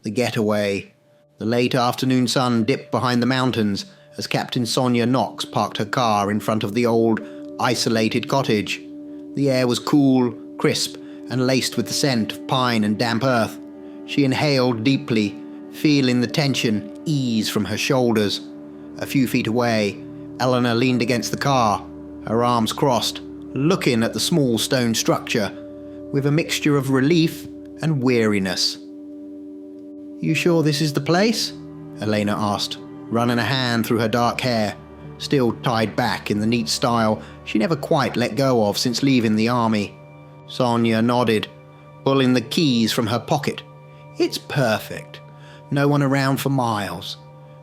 the getaway. The late afternoon sun dipped behind the mountains as Captain Sonia Knox parked her car in front of the old, isolated cottage. The air was cool, crisp, and laced with the scent of pine and damp earth. She inhaled deeply, feeling the tension ease from her shoulders. A few feet away, Elena leaned against the car, her arms crossed, looking at the small stone structure, with a mixture of relief and weariness. "You sure this is the place?" Elena asked, running a hand through her dark hair, still tied back in the neat style she never quite let go of since leaving the army. Sonia nodded, pulling the keys from her pocket. "It's perfect. No one around for miles.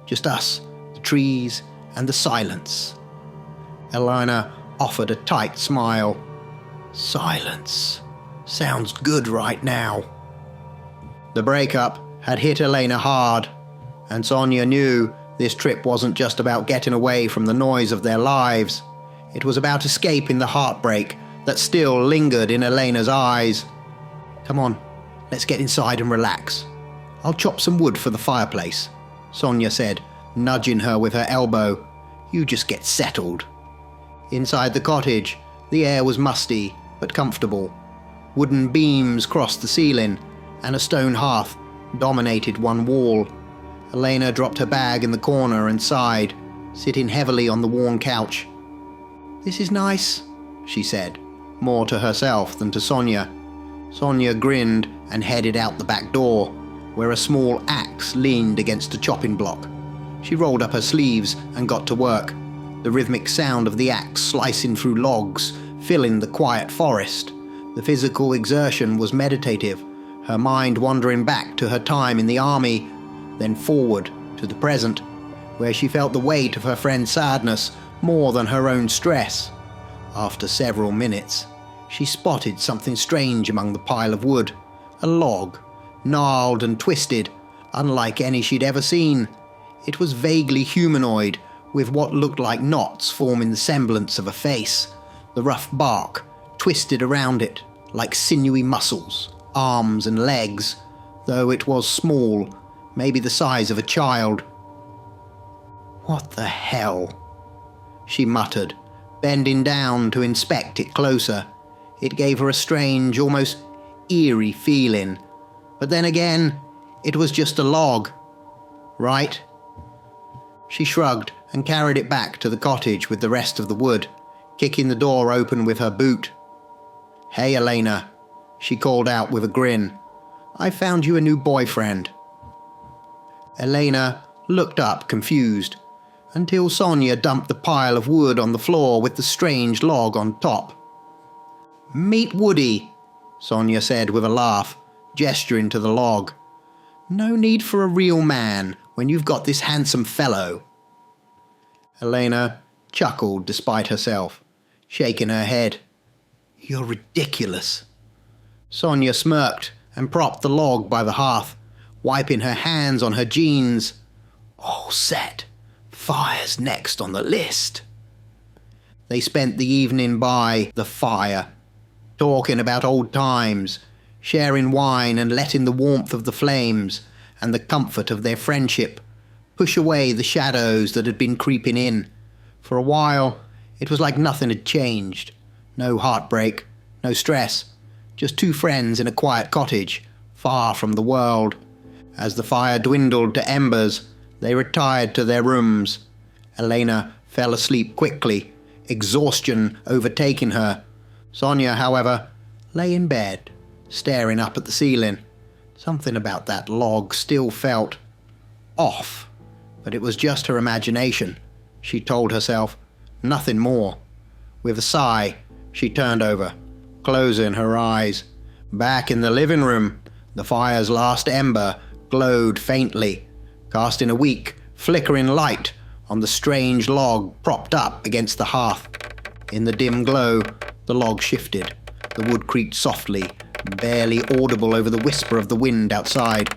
Just us, the trees, and the silence." Elena offered a tight smile. "Silence. Sounds good right now." The breakup had hit Elena hard, and Sonia knew this trip wasn't just about getting away from the noise of their lives. It was about escaping the heartbreak that still lingered in Elena's eyes. "Come on, let's get inside and relax. I'll chop some wood for the fireplace," Sonia said, nudging her with her elbow. "You just get settled." Inside the cottage, the air was musty but comfortable. Wooden beams crossed the ceiling, and a stone hearth dominated one wall. Elena dropped her bag in the corner and sighed, sitting heavily on the worn couch. "This is nice," she said, more to herself than to Sonia. Sonia grinned and headed out the back door, where a small axe leaned against a chopping block. She rolled up her sleeves and got to work, the rhythmic sound of the axe slicing through logs, filling the quiet forest. The physical exertion was meditative, her mind wandering back to her time in the army, then forward to the present, where she felt the weight of her friend's sadness more than her own stress. After several minutes, she spotted something strange among the pile of wood, a log, gnarled and twisted, unlike any she'd ever seen. It was vaguely humanoid, with what looked like knots forming the semblance of a face. The rough bark twisted around it like sinewy muscles, arms and legs, though it was small, maybe the size of a child. "What the hell?" she muttered, bending down to inspect it closer. It gave her a strange, almost eerie feeling. But then again, it was just a log, right? She shrugged and carried it back to the cottage with the rest of the wood, kicking the door open with her boot. "Hey, Elena," she called out with a grin. "I found you a new boyfriend." Elena looked up confused, until Sonia dumped the pile of wood on the floor with the strange log on top. "Meet Woody," Sonia said with a laugh, gesturing to the log. "No need for a real man when you've got this handsome fellow." Elena chuckled despite herself, shaking her head. "You're ridiculous." Sonia smirked and propped the log by the hearth, wiping her hands on her jeans. "All set. Fire's next on the list." They spent the evening by the fire, talking about old times, sharing wine and letting the warmth of the flames and the comfort of their friendship push away the shadows that had been creeping in. For a while, it was like nothing had changed. No heartbreak, no stress, just two friends in a quiet cottage, far from the world. As the fire dwindled to embers, they retired to their rooms. Elena fell asleep quickly, exhaustion overtaking her. Sonia, however, lay in bed, staring up at the ceiling. Something about that log still felt off, but it was just her imagination, she told herself, nothing more. With a sigh, she turned over, closing her eyes. Back in the living room, the fire's last ember glowed faintly, casting a weak, flickering light on the strange log propped up against the hearth. In the dim glow, the log shifted. The wood creaked softly, barely audible over the whisper of the wind outside.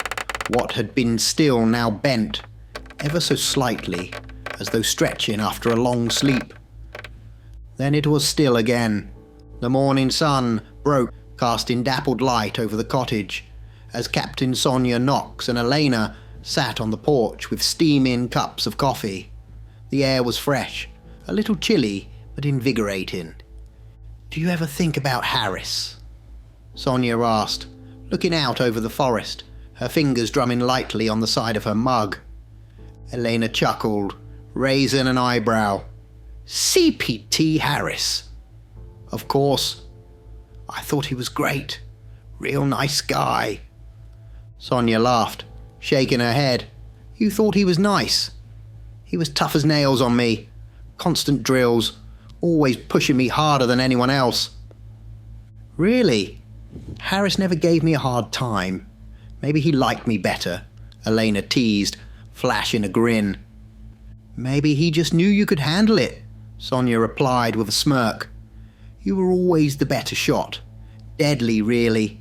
What had been still now bent, ever so slightly, as though stretching after a long sleep. Then it was still again. The morning sun broke, casting dappled light over the cottage, as Captain Sonia Knox and Elena sat on the porch with steaming cups of coffee. The air was fresh, a little chilly, but invigorating. "Do you ever think about Harris?" Sonia asked, looking out over the forest, her fingers drumming lightly on the side of her mug. Elena chuckled, raising an eyebrow. "CPT Harris." "Of course. I thought he was great. Real nice guy." Sonia laughed, shaking her head. "You thought he was nice? He was tough as nails on me. Constant drills, always pushing me harder than anyone else." "Really? Harris never gave me a hard time. Maybe he liked me better," Elena teased, flashing a grin. "Maybe he just knew you could handle it," Sonia replied with a smirk. "You were always the better shot. Deadly, really."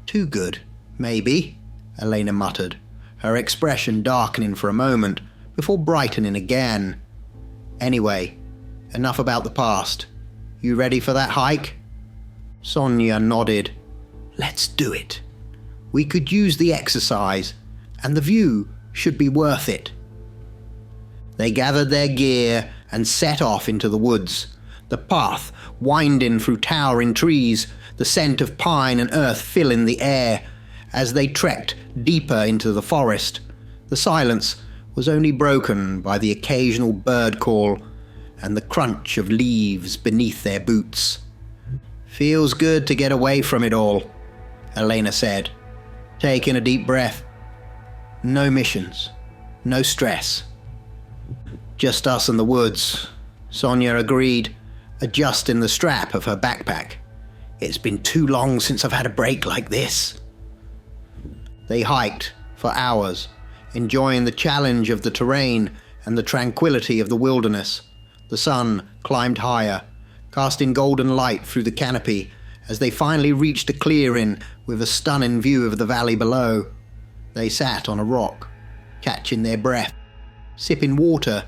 "Too good, maybe," Elena muttered, her expression darkening for a moment before brightening again. "Anyway, enough about the past. You ready for that hike?" Sonia nodded. "Let's do it. We could use the exercise, and the view should be worth it." They gathered their gear and set off into the woods, the path winding through towering trees, the scent of pine and earth filling the air. As they trekked deeper into the forest, the silence was only broken by the occasional bird call and the crunch of leaves beneath their boots. "Feels good to get away from it all," Elena said, taking a deep breath. "No missions, no stress. Just us and the woods," Sonia agreed, adjusting the strap of her backpack. "It's been too long since I've had a break like this." They hiked for hours, enjoying the challenge of the terrain and the tranquility of the wilderness. The sun climbed higher, casting golden light through the canopy as they finally reached a clearing with a stunning view of the valley below. They sat on a rock, catching their breath, sipping water,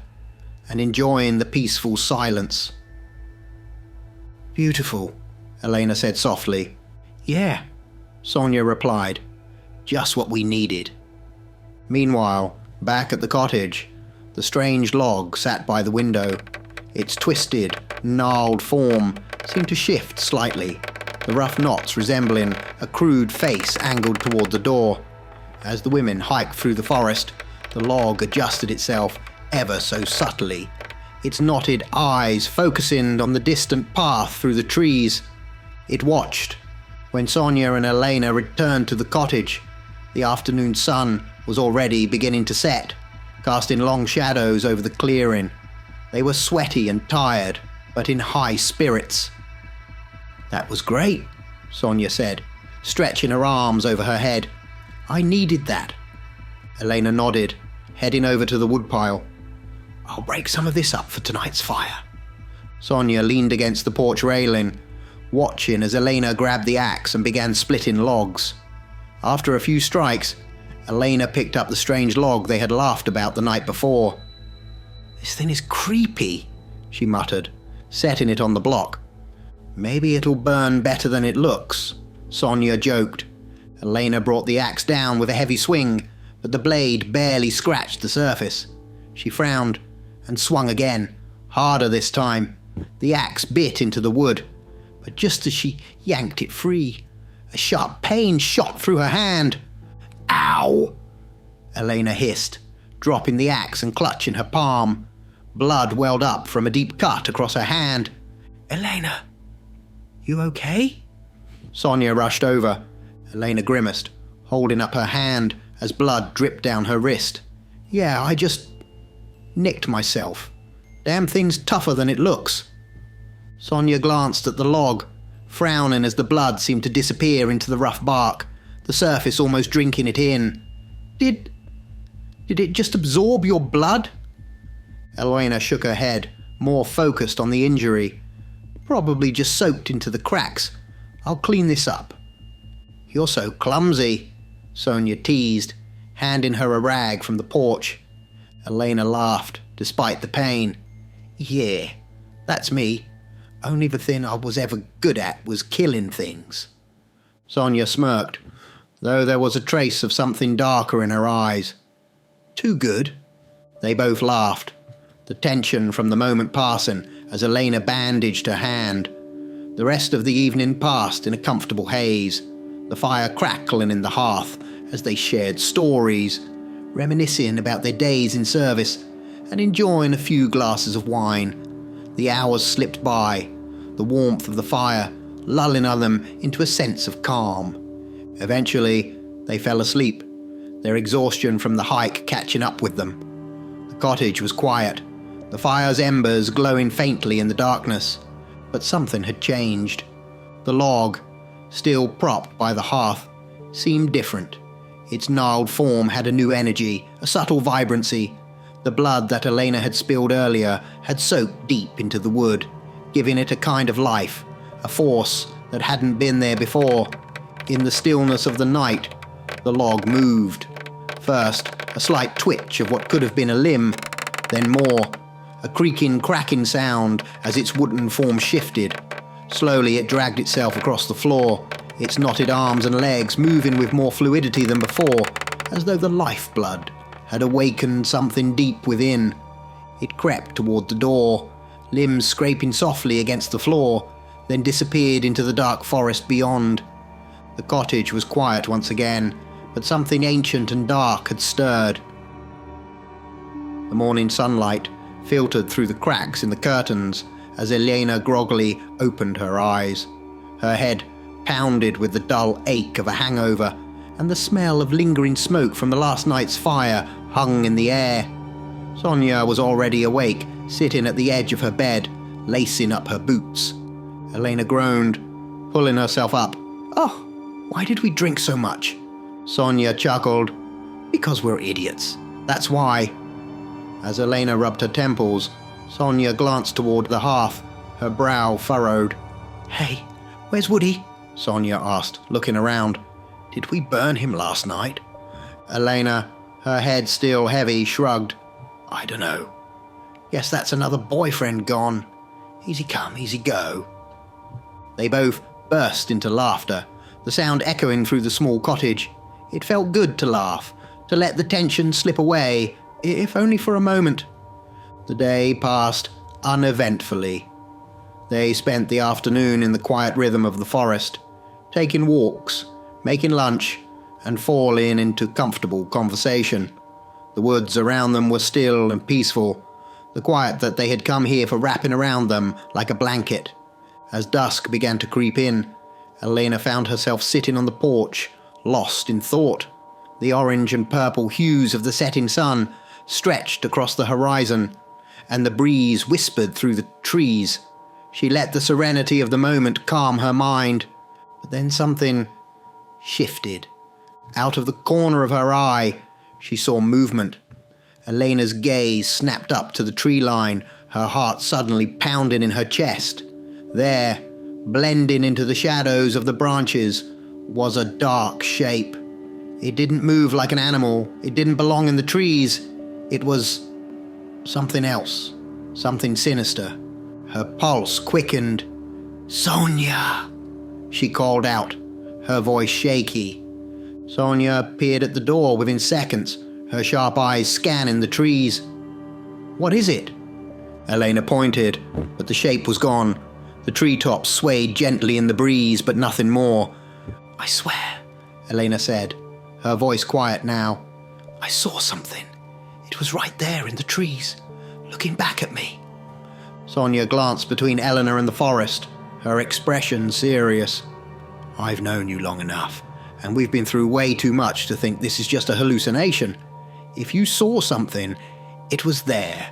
and enjoying the peaceful silence. "Beautiful," Elena said softly. "Yeah," Sonia replied. "Just what we needed." Meanwhile, back at the cottage, the strange log sat by the window. Its twisted, gnarled form seemed to shift slightly, the rough knots resembling a crude face angled toward the door. As the women hiked through the forest, the log adjusted itself ever so subtly, its knotted eyes focusing on the distant path through the trees. It watched. When Sonia and Elena returned to the cottage, the afternoon sun was already beginning to set, casting long shadows over the clearing. They were sweaty and tired, but in high spirits. "That was great," Sonia said, stretching her arms over her head. "I needed that." Elena nodded, heading over to the woodpile. "I'll break some of this up for tonight's fire." Sonia leaned against the porch railing, watching as Elena grabbed the axe and began splitting logs. After a few strikes, Elena picked up the strange log they had laughed about the night before. "This thing is creepy," she muttered, setting it on the block. "Maybe it'll burn better than it looks," Sonia joked. Elena brought the axe down with a heavy swing, but the blade barely scratched the surface. She frowned and swung again, harder this time. The axe bit into the wood, but just as she yanked it free, a sharp pain shot through her hand. "Ow!" Elena hissed, dropping the axe and clutching her palm. Blood welled up from a deep cut across her hand. "Elena, you okay?" Sonia rushed over. Elena grimaced, holding up her hand as blood dripped down her wrist. "Yeah, I just nicked myself. Damn thing's tougher than it looks." Sonia glanced at the log, frowning as the blood seemed to disappear into the rough bark, the surface almost drinking it in. Did it just absorb your blood?" Elena shook her head, more focused on the injury. "Probably just soaked into the cracks. I'll clean this up." "You're so clumsy," Sonia teased, handing her a rag from the porch. Elena laughed, despite the pain. "Yeah, that's me. Only the thing I was ever good at was killing things." Sonia smirked. though there was a trace of something darker in her eyes. "Too good." They both laughed, the tension from the moment passing as Elena bandaged her hand. The rest of the evening passed in a comfortable haze, the fire crackling in the hearth as they shared stories, reminiscing about their days in service and enjoying a few glasses of wine. The hours slipped by, the warmth of the fire lulling them into a sense of calm. Eventually, they fell asleep, their exhaustion from the hike catching up with them. The cottage was quiet, the fire's embers glowing faintly in the darkness, but something had changed. The log, still propped by the hearth, seemed different. Its gnarled form had a new energy, a subtle vibrancy. The blood that Elena had spilled earlier had soaked deep into the wood, giving it a kind of life, a force that hadn't been there before. In the stillness of the night, the log moved. First, a slight twitch of what could have been a limb, then more, a creaking, cracking sound as its wooden form shifted. Slowly it dragged itself across the floor, its knotted arms and legs moving with more fluidity than before, as though the lifeblood had awakened something deep within. It crept toward the door, limbs scraping softly against the floor, then disappeared into the dark forest beyond. The cottage was quiet once again, but something ancient and dark had stirred. The morning sunlight filtered through the cracks in the curtains as Elena groggily opened her eyes. Her head pounded with the dull ache of a hangover, and the smell of lingering smoke from the last night's fire hung in the air. Sonia was already awake, sitting at the edge of her bed, lacing up her boots. Elena groaned, pulling herself up. "Oh, why did we drink so much?" Sonia chuckled. "Because we're idiots. That's why." As Elena rubbed her temples, Sonia glanced toward the hearth, her brow furrowed. "Hey, where's Woody?" Sonia asked, looking around. "Did we burn him last night?" Elena, her head still heavy, shrugged. "I dunno. Guess that's another boyfriend gone. Easy come, easy go." They both burst into laughter, the sound echoing through the small cottage. It felt good to laugh, to let the tension slip away, if only for a moment. The day passed uneventfully. They spent the afternoon in the quiet rhythm of the forest, taking walks, making lunch, and falling into comfortable conversation. The woods around them were still and peaceful, the quiet that they had come here for wrapping around them like a blanket. As dusk began to creep in, Elena found herself sitting on the porch, lost in thought. The orange and purple hues of the setting sun stretched across the horizon, and the breeze whispered through the trees. She let the serenity of the moment calm her mind, but then something shifted. Out of the corner of her eye, she saw movement. Elena's gaze snapped up to the tree line, her heart suddenly pounding in her chest. There, blending into the shadows of the branches, was a dark shape. It didn't move like an animal. It didn't belong in the trees. It was something else, something sinister. Her pulse quickened. "Sonia!" she called out, her voice shaky. Sonia appeared at the door within seconds, her sharp eyes scanning the trees. "What is it?" Elena pointed, but the shape was gone. The treetops swayed gently in the breeze, but nothing more. "I swear," Elena said, her voice quiet now. "I saw something. It was right there in the trees, looking back at me." Sonia glanced between Elena and the forest, her expression serious. "I've known you long enough, and we've been through way too much to think this is just a hallucination. If you saw something, it was there."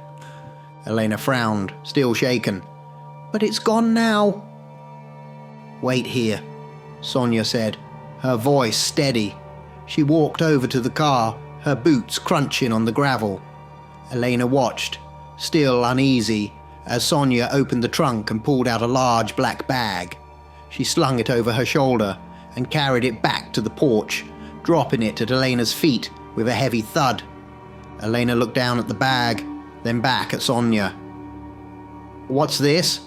Elena frowned, still shaken. "But it's gone now." "Wait here," Sonia said, her voice steady. She walked over to the car, her boots crunching on the gravel. Elena watched, still uneasy, as Sonia opened the trunk and pulled out a large black bag. She slung it over her shoulder and carried it back to the porch, dropping it at Elena's feet with a heavy thud. Elena looked down at the bag, then back at Sonia. "What's this?"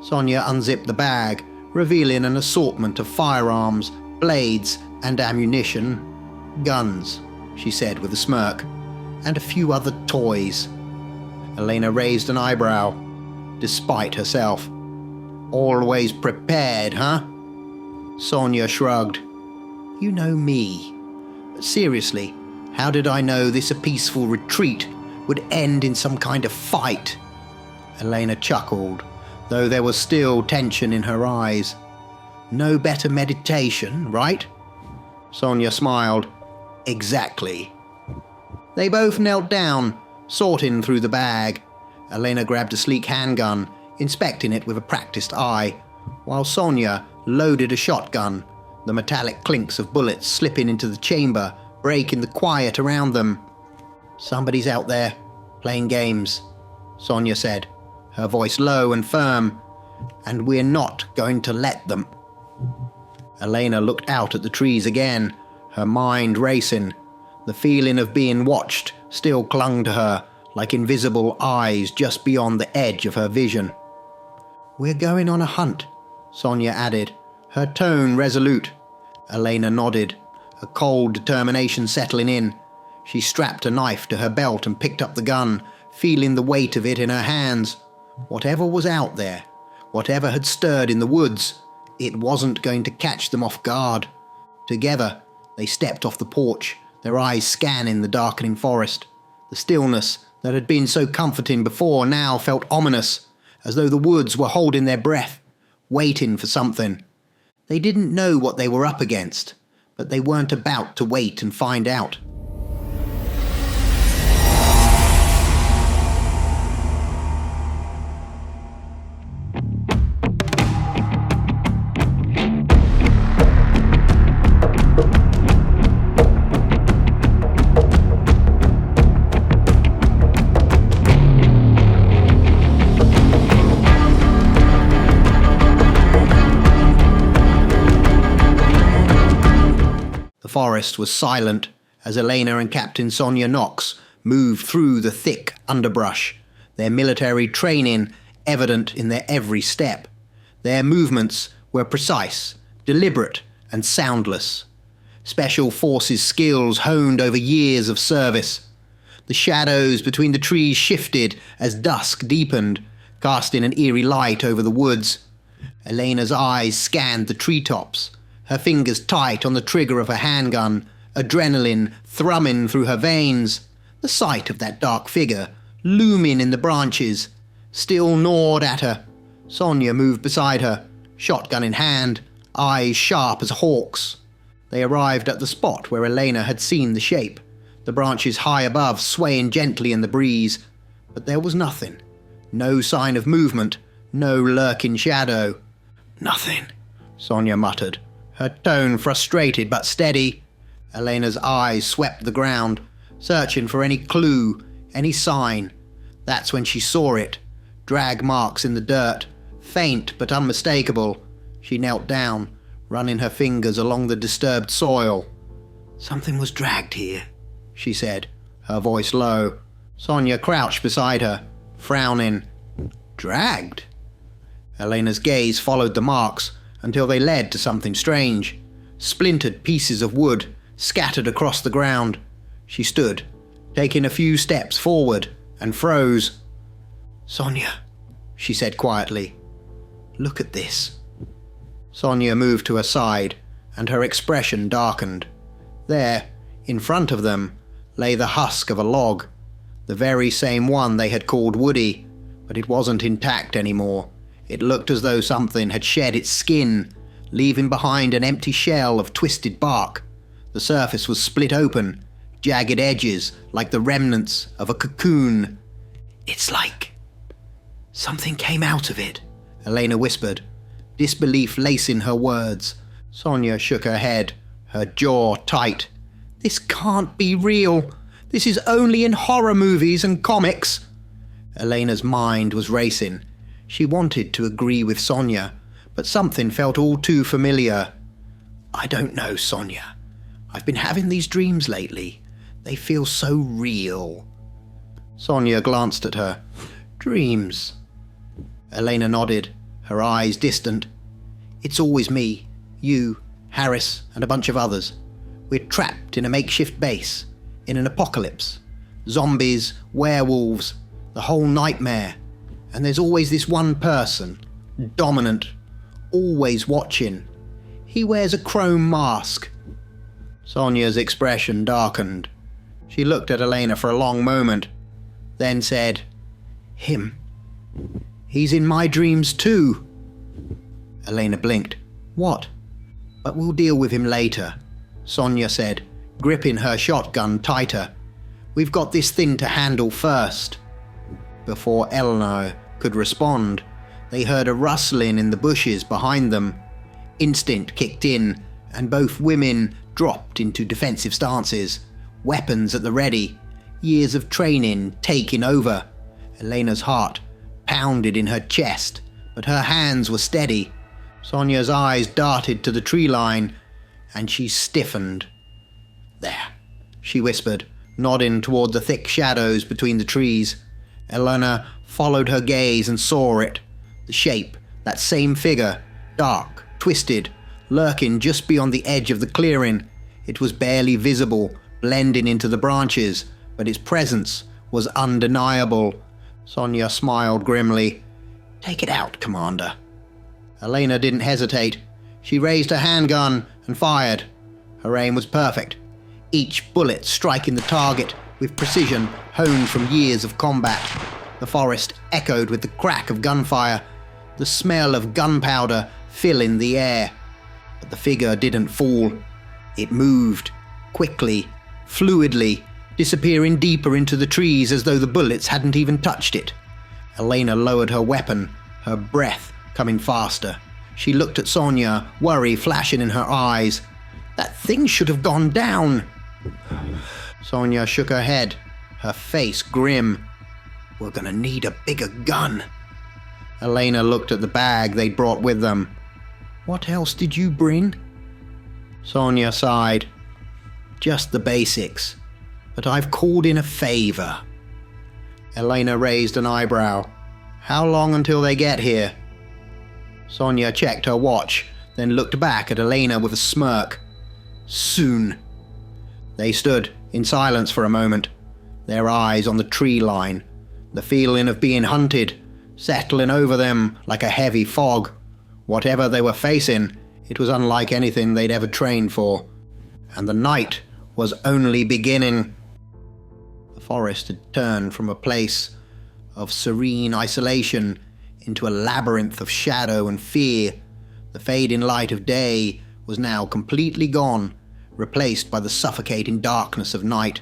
Sonia unzipped the bag, revealing an assortment of firearms, blades, And ammunition. Guns, she said with a smirk. And a few other toys. Elena raised an eyebrow, despite herself. Always prepared, huh? Sonia shrugged. You know me. But seriously, how did I know this peaceful retreat would end in some kind of fight? Elena chuckled, though there was still tension in her eyes. No better meditation, right? Sonia smiled. Exactly. They both knelt down, sorting through the bag. Elena grabbed a sleek handgun, inspecting it with a practiced eye, while Sonia loaded a shotgun, the metallic clinks of bullets slipping into the chamber, breaking the quiet around them. Somebody's out there, playing games, Sonia said, her voice low and firm, and we're not going to let them. Elena looked out at the trees again, her mind racing. The feeling of being watched still clung to her, like invisible eyes just beyond the edge of her vision. We're going on a hunt, Sonia added, her tone resolute. Elena nodded, a cold determination settling in. She strapped a knife to her belt and picked up the gun, feeling the weight of it in her hands. Whatever was out there, whatever had stirred in the woods, it wasn't going to catch them off guard. Together, they stepped off the porch, their eyes scanning the darkening forest. The stillness that had been so comforting before now felt ominous, as though the woods were holding their breath, waiting for something. They didn't know what they were up against, but they weren't about to wait and find out. The forest was silent as Elena and Captain Sonia Knox moved through the thick underbrush, their military training evident in their every step. Their movements were precise, deliberate, and soundless. Special forces skills honed over years of service. The shadows between the trees shifted as dusk deepened, casting an eerie light over the woods. Elena's eyes scanned the treetops, her fingers tight on the trigger of her handgun, adrenaline thrumming through her veins. The sight of that dark figure, looming in the branches, still gnawed at her. Sonia moved beside her, shotgun in hand, eyes sharp as a hawk's. They arrived at the spot where Elena had seen the shape, the branches high above swaying gently in the breeze. But there was nothing. No sign of movement, no lurking shadow. Nothing, Sonia muttered, her tone frustrated but steady. Elena's eyes swept the ground, searching for any clue, any sign. That's when she saw it. Drag marks in the dirt, faint but unmistakable. She knelt down, running her fingers along the disturbed soil. Something was dragged here, she said, her voice low. Sonia crouched beside her, frowning. Dragged? Elena's gaze followed the marks until they led to something strange. Splintered pieces of wood scattered across the ground. She stood, taking a few steps forward, and froze. Sonia, she said quietly, look at this. Sonia moved to her side, and her expression darkened. There, in front of them, lay the husk of a log, the very same one they had called Woody, but it wasn't intact anymore. It looked as though something had shed its skin, leaving behind an empty shell of twisted bark. The surface was split open, jagged edges like the remnants of a cocoon. It's like something came out of it, Elena whispered, disbelief lacing her words. Sonia shook her head, her jaw tight. This can't be real. This is only in horror movies and comics. Elena's mind was racing. She wanted to agree with Sonia, but something felt all too familiar. I don't know, Sonia. I've been having these dreams lately. They feel so real. Sonia glanced at her. Dreams? Elena nodded, her eyes distant. It's always me, you, Harris and a bunch of others. We're trapped in a makeshift base, in an apocalypse. Zombies, werewolves, the whole nightmare. And there's always this one person, dominant, always watching. He wears a chrome mask. Sonia's expression darkened. She looked at Elena for a long moment, then said, "Him. He's in my dreams too." Elena blinked. "What?" "But we'll deal with him later," Sonia said, gripping her shotgun tighter. "We've got this thing to handle first." Before Elena could respond, they heard a rustling in the bushes behind them. Instinct kicked in, and both women dropped into defensive stances, weapons at the ready, years of training taking over. Elena's heart pounded in her chest, but her hands were steady. Sonia's eyes darted to the tree line, and she stiffened. "There," she whispered, nodding toward the thick shadows between the trees. Elena followed her gaze and saw it. The shape, that same figure, dark, twisted, lurking just beyond the edge of the clearing. It was barely visible, blending into the branches, but its presence was undeniable. Sonia smiled grimly. "Take it out, Commander." Elena didn't hesitate. She raised her handgun and fired. Her aim was perfect, each bullet striking the target with precision honed from years of combat. The forest echoed with the crack of gunfire, the smell of gunpowder filling the air. But the figure didn't fall. It moved, quickly, fluidly, disappearing deeper into the trees as though the bullets hadn't even touched it. Elena lowered her weapon, her breath coming faster. She looked at Sonia, worry flashing in her eyes. "That thing should have gone down." Sonia shook her head, her face grim. "We're gonna need a bigger gun." Elena looked at the bag they'd brought with them. "What else did you bring?" Sonia sighed. "Just the basics, but I've called in a favor." Elena raised an eyebrow. "How long until they get here?" Sonia checked her watch, then looked back at Elena with a smirk. "Soon." They stood in silence for a moment, their eyes on the tree line, the feeling of being hunted settling over them like a heavy fog. Whatever they were facing, it was unlike anything they'd ever trained for, and the night was only beginning. The forest had turned from a place of serene isolation into a labyrinth of shadow and fear. The fading light of day was now completely gone, replaced by the suffocating darkness of night.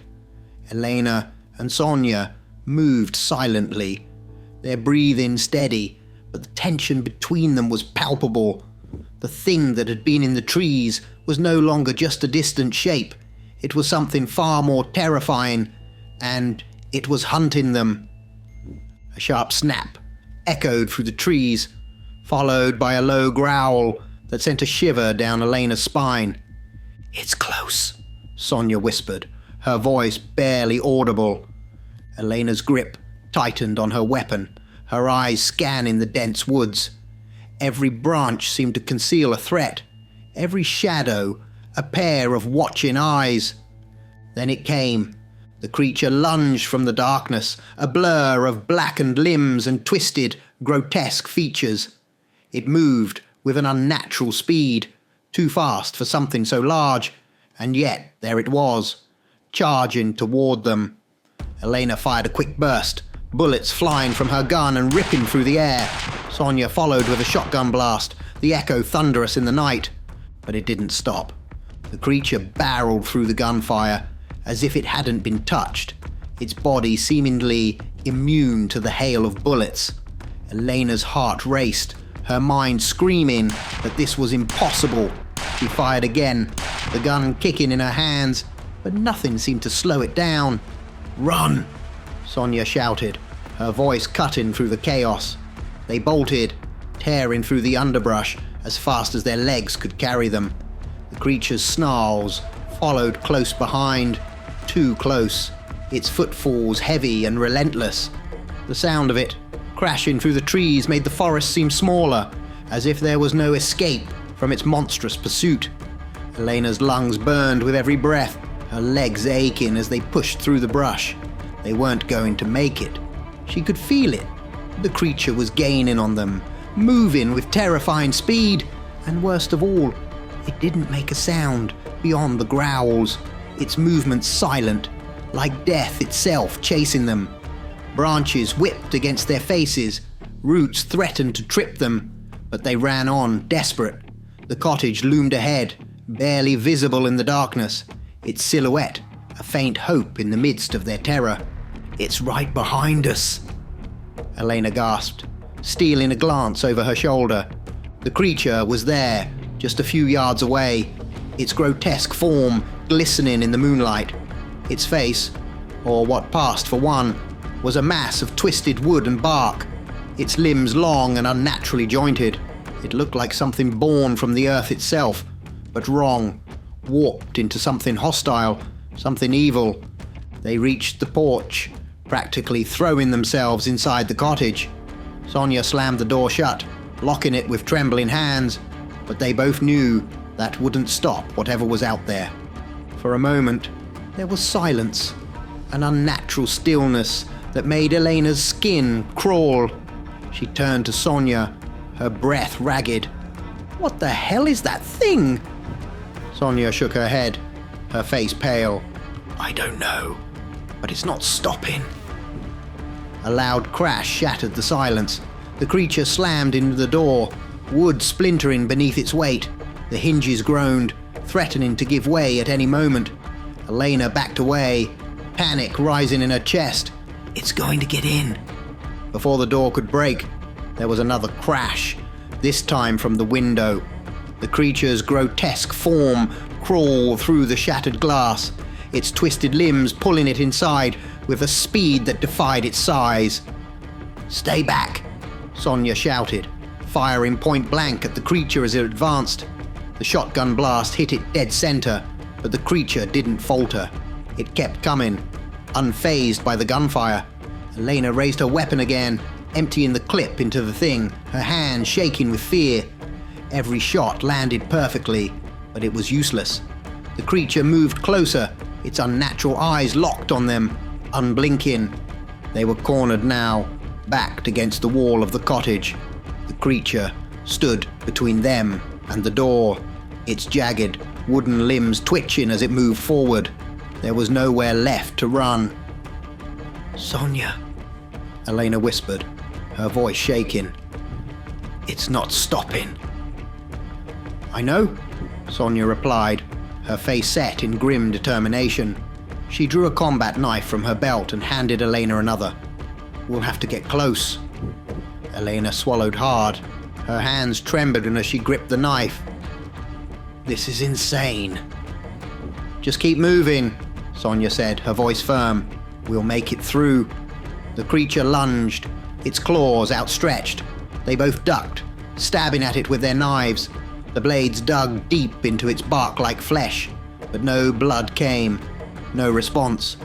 Elena and Sonia moved silently, their breathing steady, but the tension between them was palpable. The thing that had been in the trees was no longer just a distant shape. It was something far more terrifying, and it was hunting them. A sharp snap echoed through the trees, followed by a low growl that sent a shiver down Elena's spine. "It's close," Sonia whispered, her voice barely audible. Elena's grip tightened on her weapon, her eyes scanning the dense woods. Every branch seemed to conceal a threat, every shadow a pair of watching eyes. Then it came. The creature lunged from the darkness, a blur of blackened limbs and twisted, grotesque features. It moved with an unnatural speed, too fast for something so large, and yet there it was, charging toward them. Elena fired a quick burst, bullets flying from her gun and ripping through the air. Sonia followed with a shotgun blast, the echo thunderous in the night. But it didn't stop. The creature barreled through the gunfire, as if it hadn't been touched, its body seemingly immune to the hail of bullets. Elena's heart raced, her mind screaming that this was impossible. She fired again, the gun kicking in her hands, but nothing seemed to slow it down. "Run!" Sonia shouted, her voice cutting through the chaos. They bolted, tearing through the underbrush as fast as their legs could carry them. The creature's snarls followed close behind, too close, its footfalls heavy and relentless. The sound of it, crashing through the trees, made the forest seem smaller, as if there was no escape from its monstrous pursuit. Elena's lungs burned with every breath, her legs aching as they pushed through the brush. They weren't going to make it. She could feel it. The creature was gaining on them, moving with terrifying speed, and worst of all, it didn't make a sound beyond the growls, its movements silent, like death itself chasing them. Branches whipped against their faces, roots threatened to trip them, but they ran on, desperate. The cottage loomed ahead, barely visible in the darkness, its silhouette a faint hope in the midst of their terror. "It's right behind us," Elena gasped, stealing a glance over her shoulder. The creature was there, just a few yards away, its grotesque form glistening in the moonlight. Its face, or what passed for one, was a mass of twisted wood and bark, its limbs long and unnaturally jointed. It looked like something born from the earth itself, but wrong, warped into something hostile, something evil. They reached the porch, practically throwing themselves inside the cottage. Sonia slammed the door shut, locking it with trembling hands, but they both knew that wouldn't stop whatever was out there. For a moment, there was silence, an unnatural stillness that made Elena's skin crawl. She turned to Sonia, her breath ragged. "What the hell is that thing?" Sonia shook her head, her face pale. "I don't know, but it's not stopping." A loud crash shattered the silence. The creature slammed into the door, wood splintering beneath its weight. The hinges groaned, threatening to give way at any moment. Elena backed away, panic rising in her chest. "It's going to get in." Before the door could break, there was another crash, this time from the window. The creature's grotesque form crawled through the shattered glass, its twisted limbs pulling it inside with a speed that defied its size. "Stay back," Sonia shouted, firing point blank at the creature as it advanced. The shotgun blast hit it dead center, but the creature didn't falter. It kept coming, unfazed by the gunfire. Elena raised her weapon again, emptying the clip into the thing, her hand shaking with fear. Every shot landed perfectly, but it was useless. The creature moved closer, its unnatural eyes locked on them, unblinking. They were cornered now, backed against the wall of the cottage. The creature stood between them and the door, its jagged, wooden limbs twitching as it moved forward. There was nowhere left to run. "Sonia," Elena whispered, her voice shaking. "It's not stopping." "I know," Sonia replied, her face set in grim determination. She drew a combat knife from her belt and handed Elena another. "We'll have to get close." Elena swallowed hard. Her hands trembled as she gripped the knife. "This is insane." "Just keep moving," Sonia said, her voice firm. "We'll make it through." The creature lunged, its claws outstretched. They both ducked, stabbing at it with their knives. The blades dug deep into its bark-like flesh, but no blood came, no response.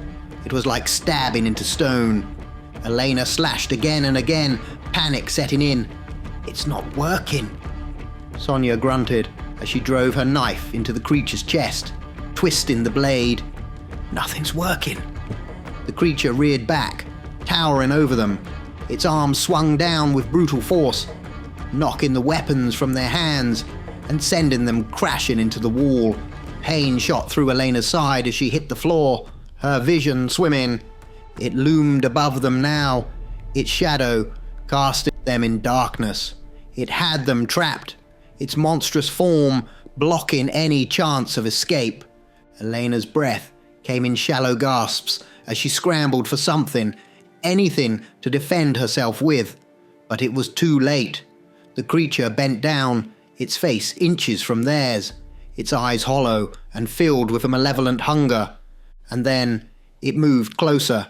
It was like stabbing into stone. Elena slashed again and again, panic setting in. "It's not working." Sonia grunted as she drove her knife into the creature's chest, twisting the blade. "Nothing's working." The creature reared back, towering over them. Its arms swung down with brutal force, knocking the weapons from their hands and sending them crashing into the wall. Pain shot through Elena's side as she hit the floor, her vision swimming. It loomed above them now, its shadow casting them in darkness. It had them trapped, its monstrous form blocking any chance of escape. Elena's breath came in shallow gasps as she scrambled for something, anything to defend herself with. But it was too late. The creature bent down, its face inches from theirs, its eyes hollow and filled with a malevolent hunger. And then it moved closer.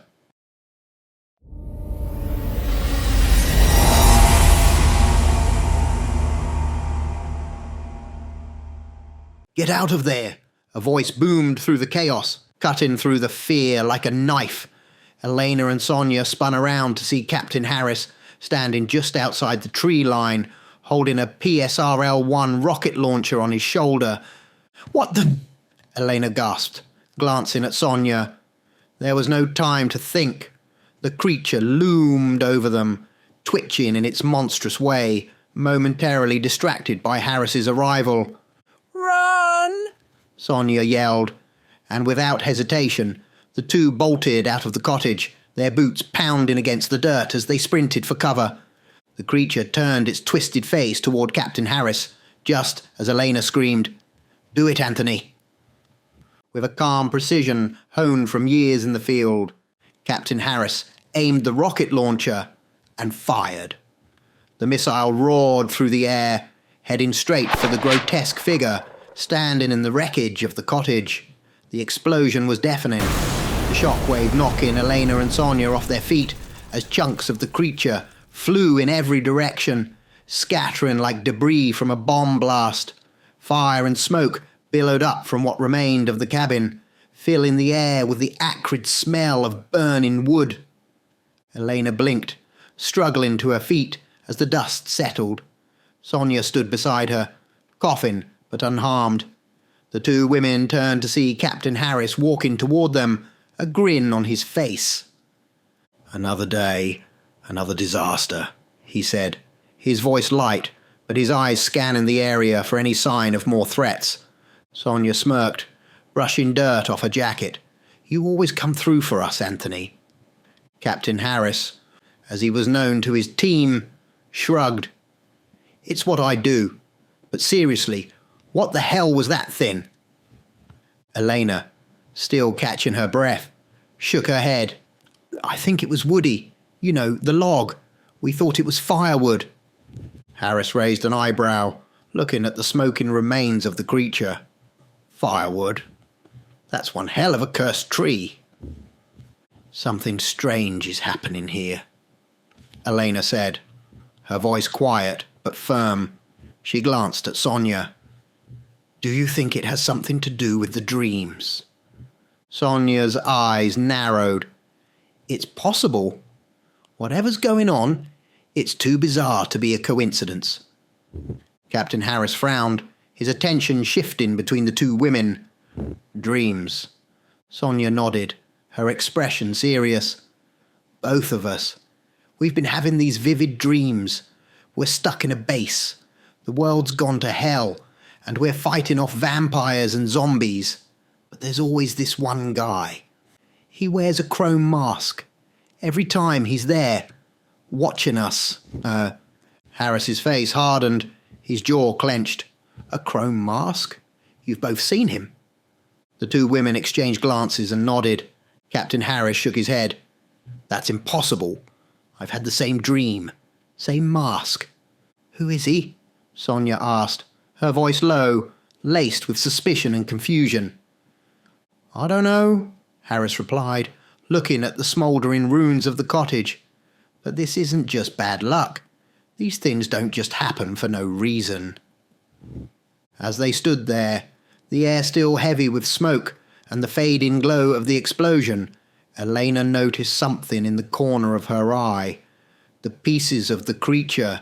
"Get out of there!" A voice boomed through the chaos, cutting through the fear like a knife. Elena and Sonia spun around to see Captain Harris standing just outside the tree line, holding a PSRL-1 rocket launcher on his shoulder. "What the—" Elena gasped, glancing at Sonia. There was no time to think. The creature loomed over them, twitching in its monstrous way, momentarily distracted by Harris's arrival. "Run!" Sonia yelled, and without hesitation, the two bolted out of the cottage, their boots pounding against the dirt as they sprinted for cover. The creature turned its twisted face toward Captain Harris, just as Elena screamed, "Do it, Anthony!" With a calm precision honed from years in the field, Captain Harris aimed the rocket launcher and fired. The missile roared through the air, heading straight for the grotesque figure standing in the wreckage of the cottage. The explosion was deafening, the shockwave knocking Elena and Sonia off their feet as chunks of the creature flew in every direction, scattering like debris from a bomb blast. Fire and smoke billowed up from what remained of the cabin, filling the air with the acrid smell of burning wood. Elena blinked, struggling to her feet as the dust settled. Sonia stood beside her, coughing but unharmed. The two women turned to see Captain Harris walking toward them, a grin on his face. "Another day, another disaster," he said, his voice light, but his eyes scanning the area for any sign of more threats. Sonia smirked, brushing dirt off her jacket. "You always come through for us, Anthony." Captain Harris, as he was known to his team, shrugged. "It's what I do. But seriously, what the hell was that thing?" Elena, still catching her breath, shook her head. "I think it was Woody. You know, the log. We thought it was firewood." Harris raised an eyebrow, looking at the smoking remains of the creature. "Firewood? That's one hell of a cursed tree." "Something strange is happening here," Elena said, her voice quiet but firm. She glanced at Sonia. "Do you think it has something to do with the dreams?" Sonia's eyes narrowed. "It's possible. Whatever's going on, it's too bizarre to be a coincidence." Captain Harris frowned, his attention shifting between the two women. "Dreams." Sonia nodded, her expression serious. "Both of us. We've been having these vivid dreams. We're stuck in a base. The world's gone to hell, and we're fighting off vampires and zombies. But there's always this one guy. He wears a chrome mask. Every time he's there, watching us." Harris's face hardened, his jaw clenched. "A chrome mask? You've both seen him?" The two women exchanged glances and nodded. Captain Harris shook his head. "That's impossible. I've had the same dream. Same mask." "Who is he?" Sonia asked, her voice low, laced with suspicion and confusion. "I don't know," Harris replied, looking at the smouldering ruins of the cottage. "But this isn't just bad luck. These things don't just happen for no reason." As they stood there, the air still heavy with smoke and the fading glow of the explosion, Elena noticed something in the corner of her eye. The pieces of the creature,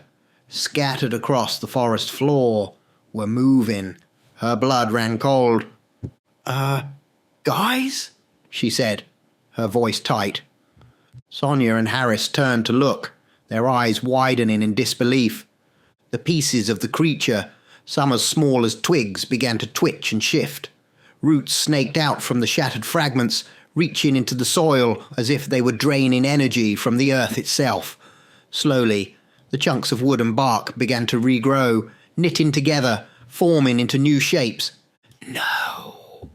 scattered across the forest floor, were moving. Her blood ran cold. Guys?" she said, her voice tight. Sonia and Harris turned to look, their eyes widening in disbelief. The pieces of the creature, some as small as twigs, began to twitch and shift. Roots snaked out from the shattered fragments, reaching into the soil as if they were draining energy from the earth itself. Slowly, the chunks of wood and bark began to regrow, knitting together, forming into new shapes. "No,"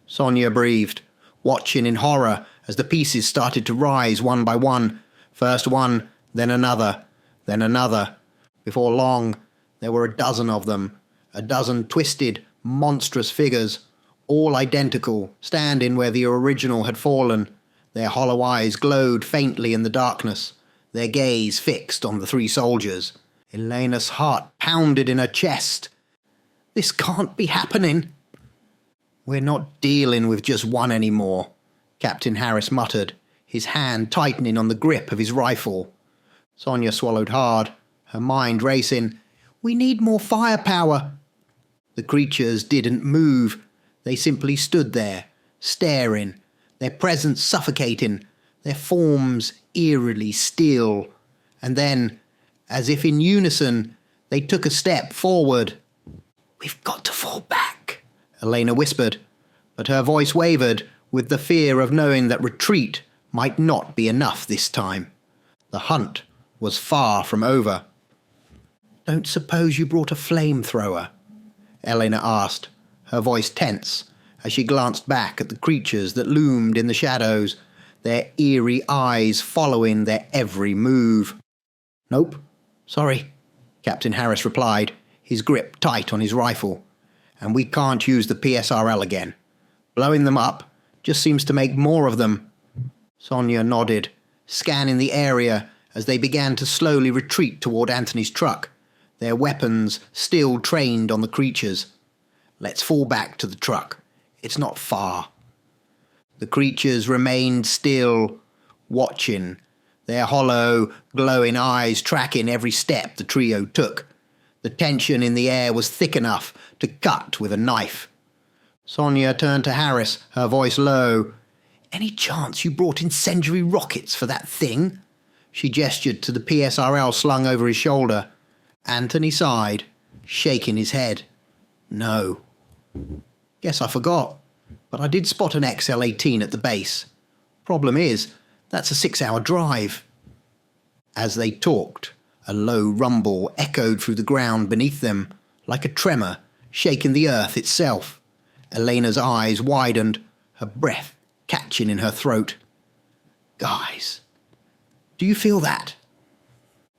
Sonia breathed, watching in horror as the pieces started to rise one by one. First one, then another, then another. Before long, there were a dozen of them, a dozen twisted, monstrous figures, all identical, standing where the original had fallen. Their hollow eyes glowed faintly in the darkness, their gaze fixed on the three soldiers. Elena's heart pounded in her chest. "This can't be happening." "We're not dealing with just one anymore," Captain Harris muttered, his hand tightening on the grip of his rifle. Sonia swallowed hard, her mind racing. "We need more firepower." The creatures didn't move. They simply stood there, staring, their presence suffocating, their forms eerily still. And then, as if in unison, they took a step forward. "We've got to fall back," Elena whispered, but her voice wavered with the fear of knowing that retreat might not be enough this time. The hunt was far from over. "Don't suppose you brought a flamethrower?" Elena asked, her voice tense as she glanced back at the creatures that loomed in the shadows, their eerie eyes following their every move. "Nope, sorry," Captain Harris replied, his grip tight on his rifle. "And we can't use the PSRL again. Blowing them up just seems to make more of them." Sonia nodded, scanning the area as they began to slowly retreat toward Anthony's truck, their weapons still trained on the creatures. "Let's fall back to the truck. It's not far." The creatures remained still, watching, their hollow, glowing eyes tracking every step the trio took. The tension in the air was thick enough to cut with a knife. Sonia turned to Harris, her voice low. "Any chance you brought incendiary rockets for that thing?" She gestured to the PSRL slung over his shoulder. Anthony sighed, shaking his head. "No." "Guess I forgot, but I did spot an XL-18 at the base. Problem is, that's a 6-hour drive." As they talked, a low rumble echoed through the ground beneath them, like a tremor shaking the earth itself. Elena's eyes widened, her breath catching in her throat. "Guys, do you feel that?"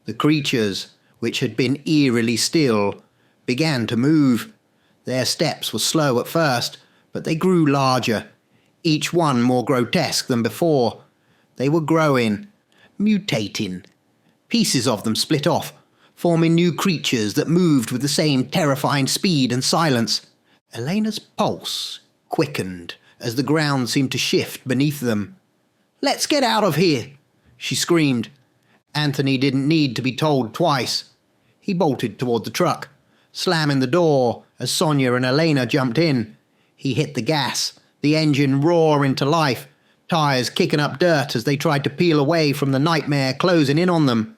The creatures, which had been eerily still, began to move. Their steps were slow at first, but they grew larger, each one more grotesque than before. They were growing, mutating. Pieces of them split off, forming new creatures that moved with the same terrifying speed and silence. Elena's pulse quickened as the ground seemed to shift beneath them. "Let's get out of here!" she screamed. Anthony didn't need to be told twice. He bolted toward the truck, slamming the door as Sonia and Elena jumped in. He hit the gas, the engine roaring to life, tires kicking up dirt as they tried to peel away from the nightmare closing in on them.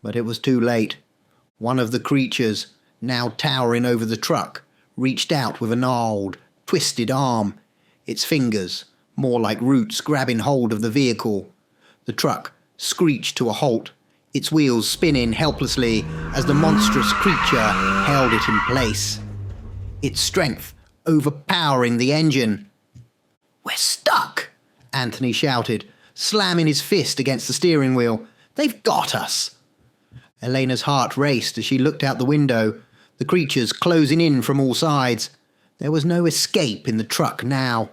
But it was too late. One of the creatures, now towering over the truck, reached out with a gnarled, twisted arm, its fingers, more like roots, grabbing hold of the vehicle. The truck screeched to a halt, its wheels spinning helplessly as the monstrous creature held it in place, its strength overpowering the engine. "We're stuck!" Anthony shouted, slamming his fist against the steering wheel. "They've got us!" Elena's heart raced as she looked out the window, the creatures closing in from all sides. There was no escape in the truck now.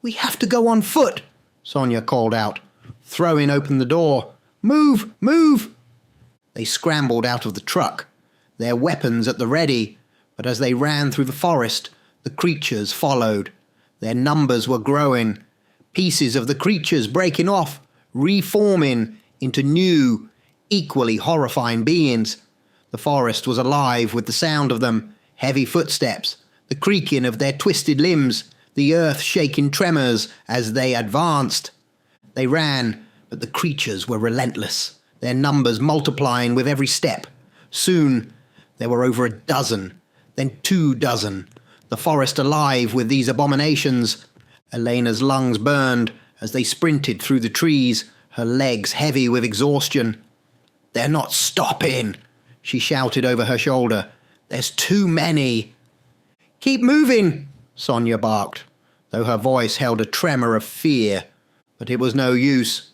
"We have to go on foot," Sonia called out, throwing open the door. "Move! Move!" They scrambled out of the truck, their weapons at the ready, but as they ran through the forest, the creatures followed. Their numbers were growing, pieces of the creatures breaking off, reforming into new, equally horrifying beings. The forest was alive with the sound of them, heavy footsteps, the creaking of their twisted limbs, the earth-shaking tremors as they advanced. They ran, but the creatures were relentless, their numbers multiplying with every step. Soon, there were over a dozen, then 2 dozen, the forest alive with these abominations. Elena's lungs burned as they sprinted through the trees, her legs heavy with exhaustion. "They're not stopping," she shouted over her shoulder. "There's too many." "Keep moving," Sonia barked, though her voice held a tremor of fear. But it was no use.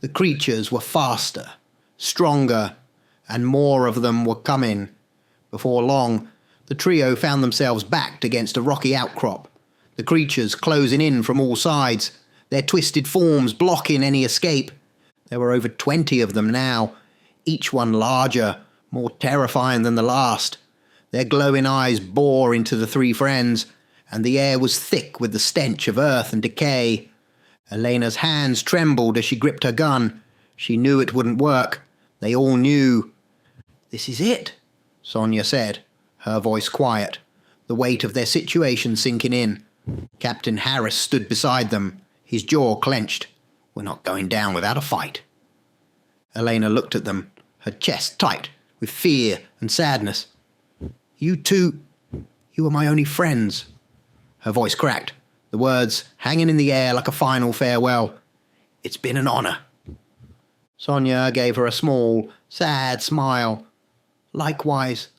The creatures were faster, stronger, and more of them were coming. Before long, the trio found themselves backed against a rocky outcrop, the creatures closing in from all sides, their twisted forms blocking any escape. There were over 20 of them now, each one larger, more terrifying than the last. Their glowing eyes bore into the 3 friends, and the air was thick with the stench of earth and decay. Elena's hands trembled as she gripped her gun. She knew it wouldn't work. They all knew. "This is it," Sonia said, her voice quiet. the weight of their situation sinking in. Captain Harris stood beside them, his jaw clenched. "We're not going down without a fight." Elena looked at them, her chest tight with fear and sadness. "You two, you were my only friends." Her voice cracked, the words hanging in the air like a final farewell. "It's been an honor." Sonia gave her a small, sad smile. "Likewise."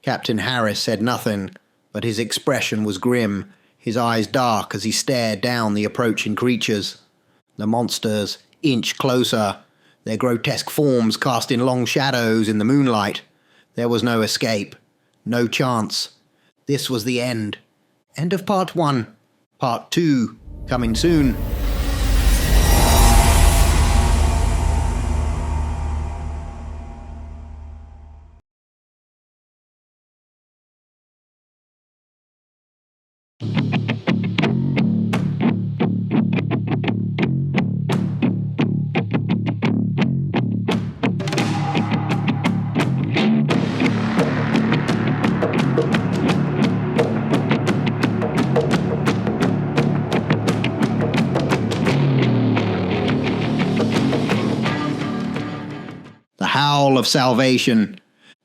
Captain Harris said nothing, but his expression was grim, his eyes dark as he stared down the approaching creatures. The monsters inched closer, their grotesque forms casting long shadows in the moonlight. There was no escape, no chance. This was the end. End of part 1. Part 2, coming soon. Howl of salvation.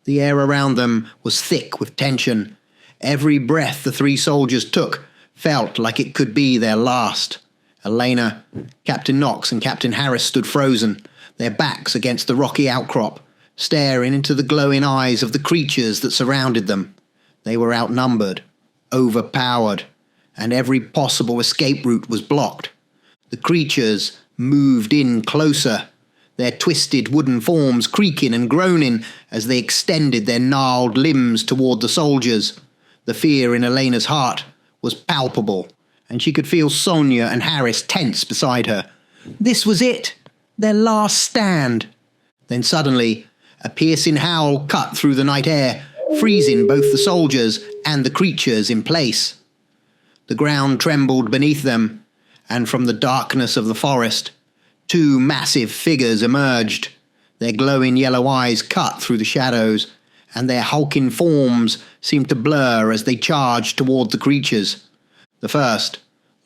The air around them was thick with tension. Every breath the 3 soldiers took felt like it could be their last. Elena, Captain Knox and Captain Harris stood frozen, their backs against the rocky outcrop, staring into the glowing eyes of the creatures that surrounded them. They were outnumbered, overpowered, and every possible escape route was blocked. The creatures moved in closer, their twisted wooden forms creaking and groaning as they extended their gnarled limbs toward the soldiers. The fear in Elena's heart was palpable, and she could feel Sonia and Harris tense beside her. This was it, their last stand. Then suddenly, a piercing howl cut through the night air, freezing both the soldiers and the creatures in place. The ground trembled beneath them, and from the darkness of the forest, 2 massive figures emerged, their glowing yellow eyes cut through the shadows, and their hulking forms seemed to blur as they charged toward the creatures. The first,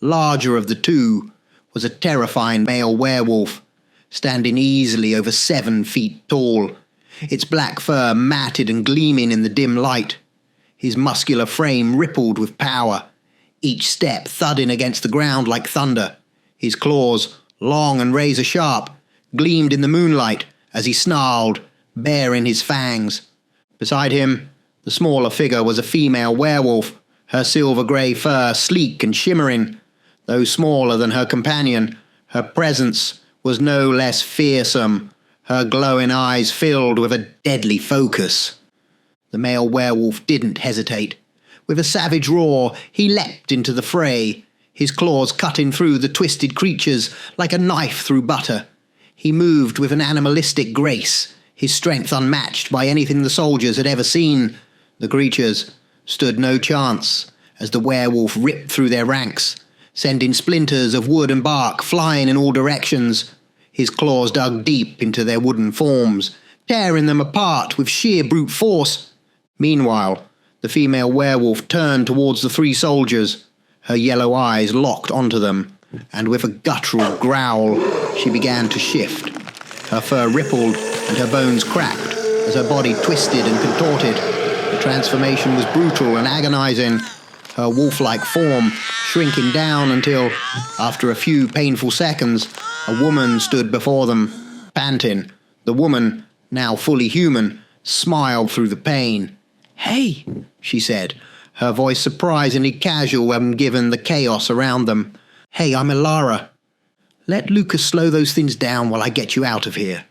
larger of the 2, was a terrifying male werewolf, standing easily over 7 feet tall, its black fur matted and gleaming in the dim light. His muscular frame rippled with power, each step thudding against the ground like thunder. His claws, long and razor-sharp, gleamed in the moonlight as he snarled, baring his fangs. Beside him, the smaller figure was a female werewolf, her silver-grey fur sleek and shimmering. Though smaller than her companion, her presence was no less fearsome, her glowing eyes filled with a deadly focus. The male werewolf didn't hesitate. With a savage roar, he leapt into the fray, his claws cutting through the twisted creatures like a knife through butter. He moved with an animalistic grace, his strength unmatched by anything the soldiers had ever seen. The creatures stood no chance as the werewolf ripped through their ranks, sending splinters of wood and bark flying in all directions. His claws dug deep into their wooden forms, tearing them apart with sheer brute force. Meanwhile, the female werewolf turned towards the 3 soldiers, her yellow eyes locked onto them, and with a guttural growl, she began to shift. Her fur rippled and her bones cracked as her body twisted and contorted. The transformation was brutal and agonizing, her wolf-like form shrinking down until, after a few painful seconds, a woman stood before them, panting. The woman, now fully human, smiled through the pain. "Hey," she said, her voice surprisingly casual when given the chaos around them. "Hey, I'm Elara. Let Lucas slow those things down while I get you out of here."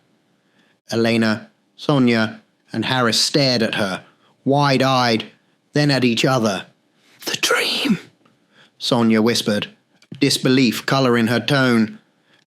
Elena, Sonia, and Harris stared at her, wide-eyed, then at each other. "The dream," Sonia whispered, disbelief colouring her tone.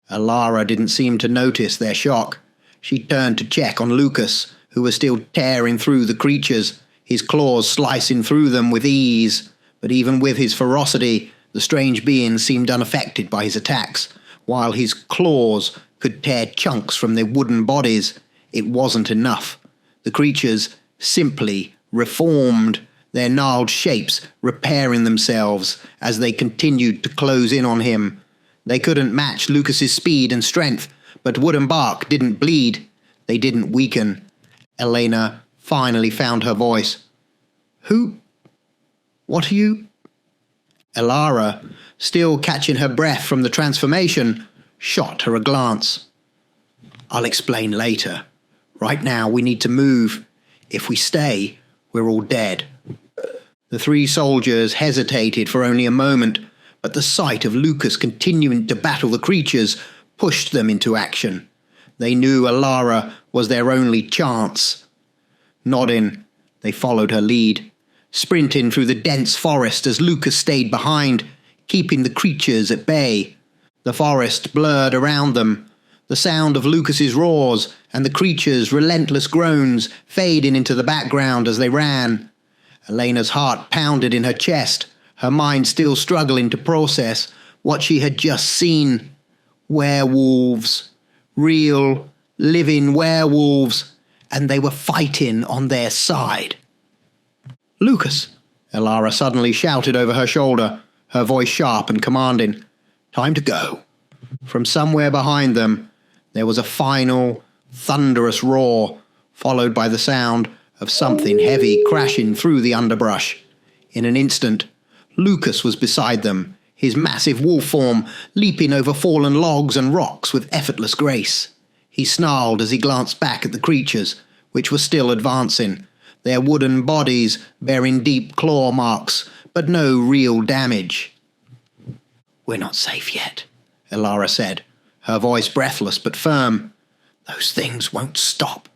Elara didn't seem to notice their shock. She turned to check on Lucas, who was still tearing through the creatures, his claws slicing through them with ease. But even with his ferocity, the strange being seemed unaffected by his attacks. While his claws could tear chunks from their wooden bodies, it wasn't enough. The creatures simply reformed. their gnarled shapes repairing themselves as they continued to close in on him. They couldn't match Lucas's speed and strength, but wood and bark didn't bleed. They didn't weaken. Elena finally found her voice. "Who? What are you?" Elara, still catching her breath from the transformation, shot her a glance. "I'll explain later. Right now we need to move. If we stay, we're all dead." The three soldiers hesitated for only a moment, but the sight of Lucas continuing to battle the creatures pushed them into action. They knew Elara was their only chance. Nodding, they followed her lead, sprinting through the dense forest as Lucas stayed behind, keeping the creatures at bay. The forest blurred around them, the sound of Lucas's roars and the creatures' relentless groans fading into the background as they ran. Elena's heart pounded in her chest, her mind still struggling to process what she had just seen. Werewolves. Real, living werewolves. And they were fighting on their side. "Lucas!" Elara suddenly shouted over her shoulder, her voice sharp and commanding. "Time to go." From somewhere behind them, there was a final, thunderous roar, followed by the sound of something heavy crashing through the underbrush. In an instant, Lucas was beside them, his massive wolf form leaping over fallen logs and rocks with effortless grace. He snarled as he glanced back at the creatures, which were still advancing, their wooden bodies bearing deep claw marks, but no real damage. "We're not safe yet," Elara said, her voice breathless but firm. "Those things won't stop,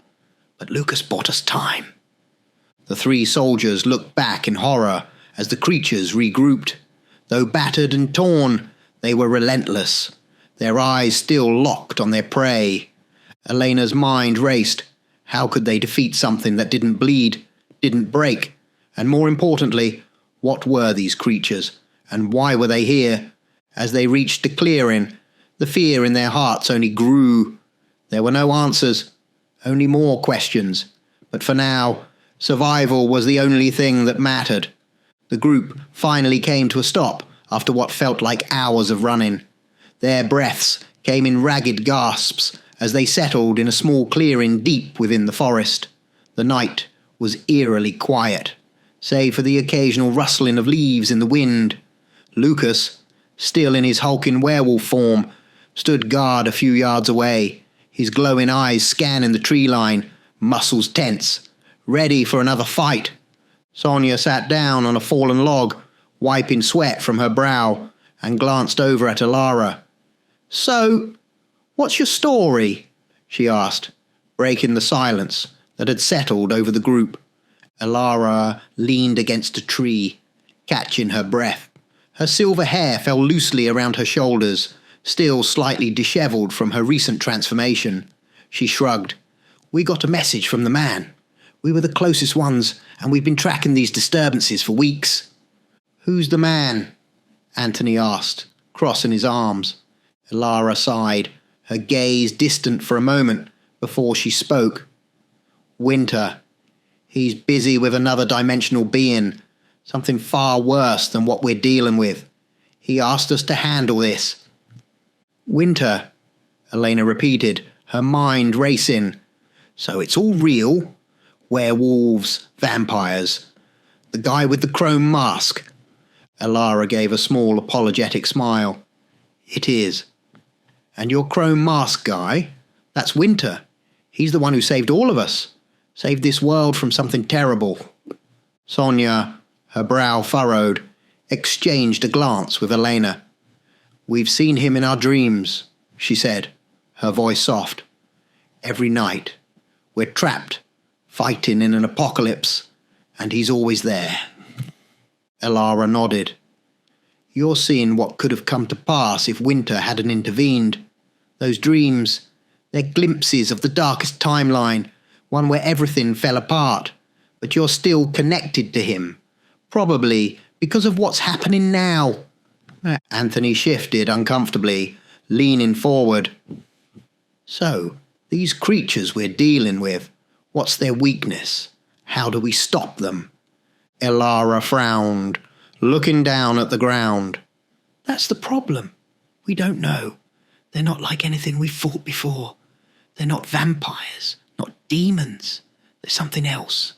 but Lucas bought us time." The three soldiers looked back in horror as the creatures regrouped. Though battered and torn, they were relentless, their eyes still locked on their prey. Elena's mind raced. How could they defeat something that didn't bleed, didn't break? And more importantly, what were these creatures, and why were they here? As they reached the clearing, the fear in their hearts only grew. There were no answers, only more questions. But for now, survival was the only thing that mattered. The group finally came to a stop after what felt like hours of running. Their breaths came in ragged gasps as they settled in a small clearing deep within the forest. The night was eerily quiet, save for the occasional rustling of leaves in the wind. Lucas, still in his hulking werewolf form, stood guard a few yards away, his glowing eyes scanning the tree line, muscles tense, ready for another fight. Sonia sat down on a fallen log, wiping sweat from her brow, and glanced over at Elara. "So, what's your story?" she asked, breaking the silence that had settled over the group. Elara leaned against a tree, catching her breath. Her silver hair fell loosely around her shoulders, still slightly dishevelled from her recent transformation. She shrugged. "We got a message from the man. We were the closest ones, and we've been tracking these disturbances for weeks." "Who's the man?" Anthony asked, crossing his arms. Elara sighed, her gaze distant for a moment before she spoke. "Winter. He's busy with another dimensional being, something far worse than what we're dealing with. He asked us to handle this." "Winter," Elena repeated, her mind racing. "So it's all real? Werewolves, vampires. The guy with the chrome mask." Elara gave a small apologetic smile. "It is. And your chrome mask guy? That's Winter. He's the one who saved all of us. Saved this world from something terrible." Sonia, her brow furrowed, exchanged a glance with Elena. "We've seen him in our dreams," she said, her voice soft. "Every night. We're trapped, fighting in an apocalypse, and he's always there." Elara nodded. "You're seeing what could have come to pass if Winter hadn't intervened. Those dreams, they're glimpses of the darkest timeline, one where everything fell apart, but you're still connected to him, probably because of what's happening now." Anthony shifted uncomfortably, leaning forward. "So, these creatures we're dealing with, what's their weakness? How do we stop them?" Elara frowned, looking down at the ground. That's the problem. We don't know. They're not like anything we've fought before. They're not vampires, not demons. They're something else,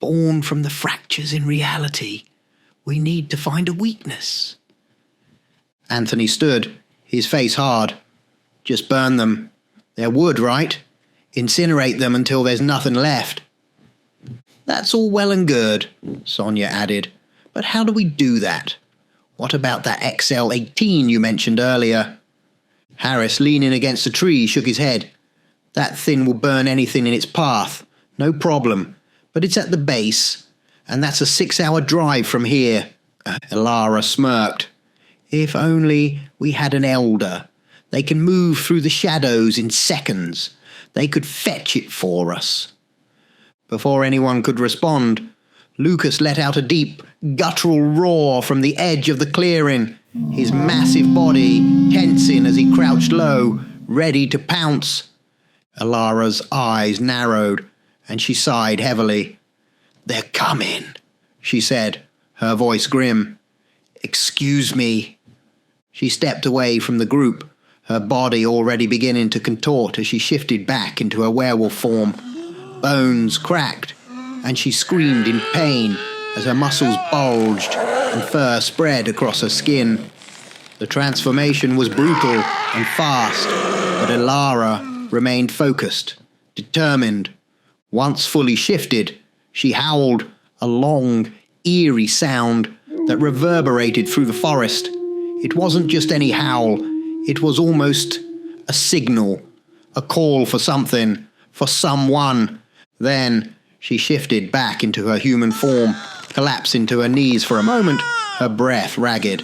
born from the fractures in reality. We need to find a weakness. Anthony stood, his face hard. Just burn them. They're wood, right? Incinerate them until there's nothing left. That's all well and good, Sonia added. But how do we do that? What about that XL-18 you mentioned earlier? Harris, leaning against a tree, shook his head. That thing will burn anything in its path. No problem. But it's at the base, and that's a 6-hour drive from here. Elara smirked. If only we had an elder. They can move through the shadows in seconds. They could fetch it for us. Before anyone could respond, Lucas let out a deep, guttural roar from the edge of the clearing, his massive body tensing as he crouched low, ready to pounce. Elara's eyes narrowed, and she sighed heavily. "They're coming," she said, her voice grim. "Excuse me." She stepped away from the group, her body already beginning to contort as she shifted back into her werewolf form. Bones cracked, and she screamed in pain as her muscles bulged and fur spread across her skin. The transformation was brutal and fast, but Elara remained focused, determined. Once fully shifted, she howled, a long, eerie sound that reverberated through the forest. It wasn't just any howl, it was almost a signal, a call for something, for someone. Then she shifted back into her human form, collapsing to her knees for a moment, her breath ragged.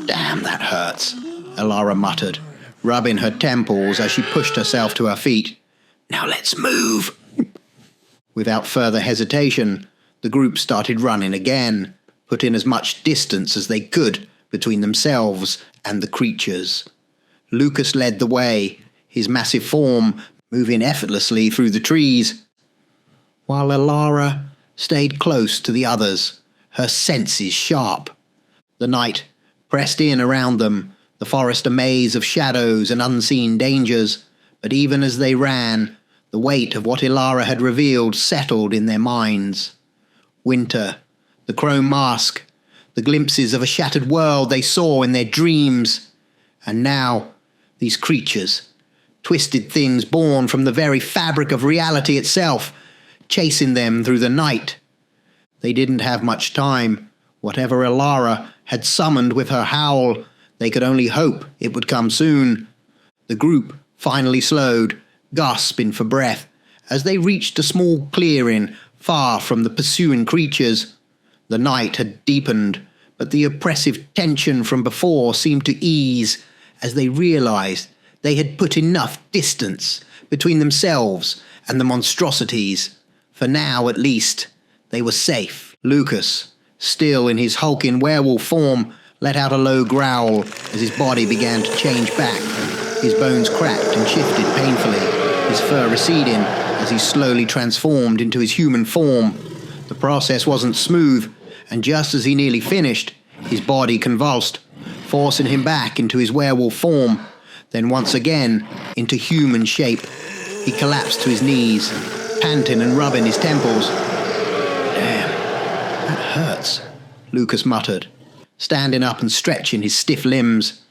"Damn, that hurts," Elara muttered, rubbing her temples as she pushed herself to her feet. "Now let's move." Without further hesitation, the group started running again, putting as much distance as they could between themselves and the creatures. Lucas led the way, his massive form moving effortlessly through the trees, while Elara stayed close to the others, her senses sharp. The night pressed in around them, the forest a maze of shadows and unseen dangers, but even as they ran, the weight of what Elara had revealed settled in their minds. Winter, the chrome mask, the glimpses of a shattered world they saw in their dreams, and now these creatures, twisted things born from the very fabric of reality itself, chasing them through the night. They didn't have much time. Whatever Elara had summoned with her howl, they could only hope it would come soon. The group finally slowed, gasping for breath, as they reached a small clearing far from the pursuing creatures. The night had deepened, but the oppressive tension from before seemed to ease as they realized they had put enough distance between themselves and the monstrosities. For now, at least, they were safe. Lucas, still in his hulking werewolf form, let out a low growl as his body began to change back. His bones cracked and shifted painfully, his fur receding as he slowly transformed into his human form. The process wasn't smooth, and just as he nearly finished, his body convulsed, forcing him back into his werewolf form, then once again into human shape. He collapsed to his knees, panting and rubbing his temples. "Damn, that hurts," Lucas muttered, standing up and stretching his stiff limbs.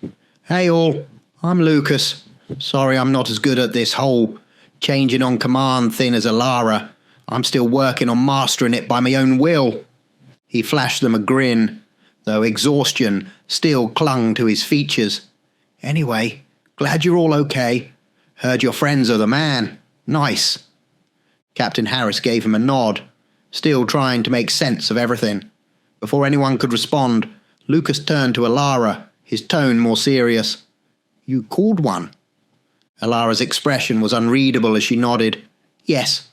"Hey all, I'm Lucas. Sorry I'm not as good at this whole changing on command thing as Elara. I'm still working on mastering it by my own will." He flashed them a grin, though exhaustion still clung to his features. "Anyway, glad you're all okay. Heard your friends are the man. Nice." Captain Harris gave him a nod, still trying to make sense of everything. Before anyone could respond, Lucas turned to Elara, his tone more serious. "You called one?" Elara's expression was unreadable as she nodded. "Yes."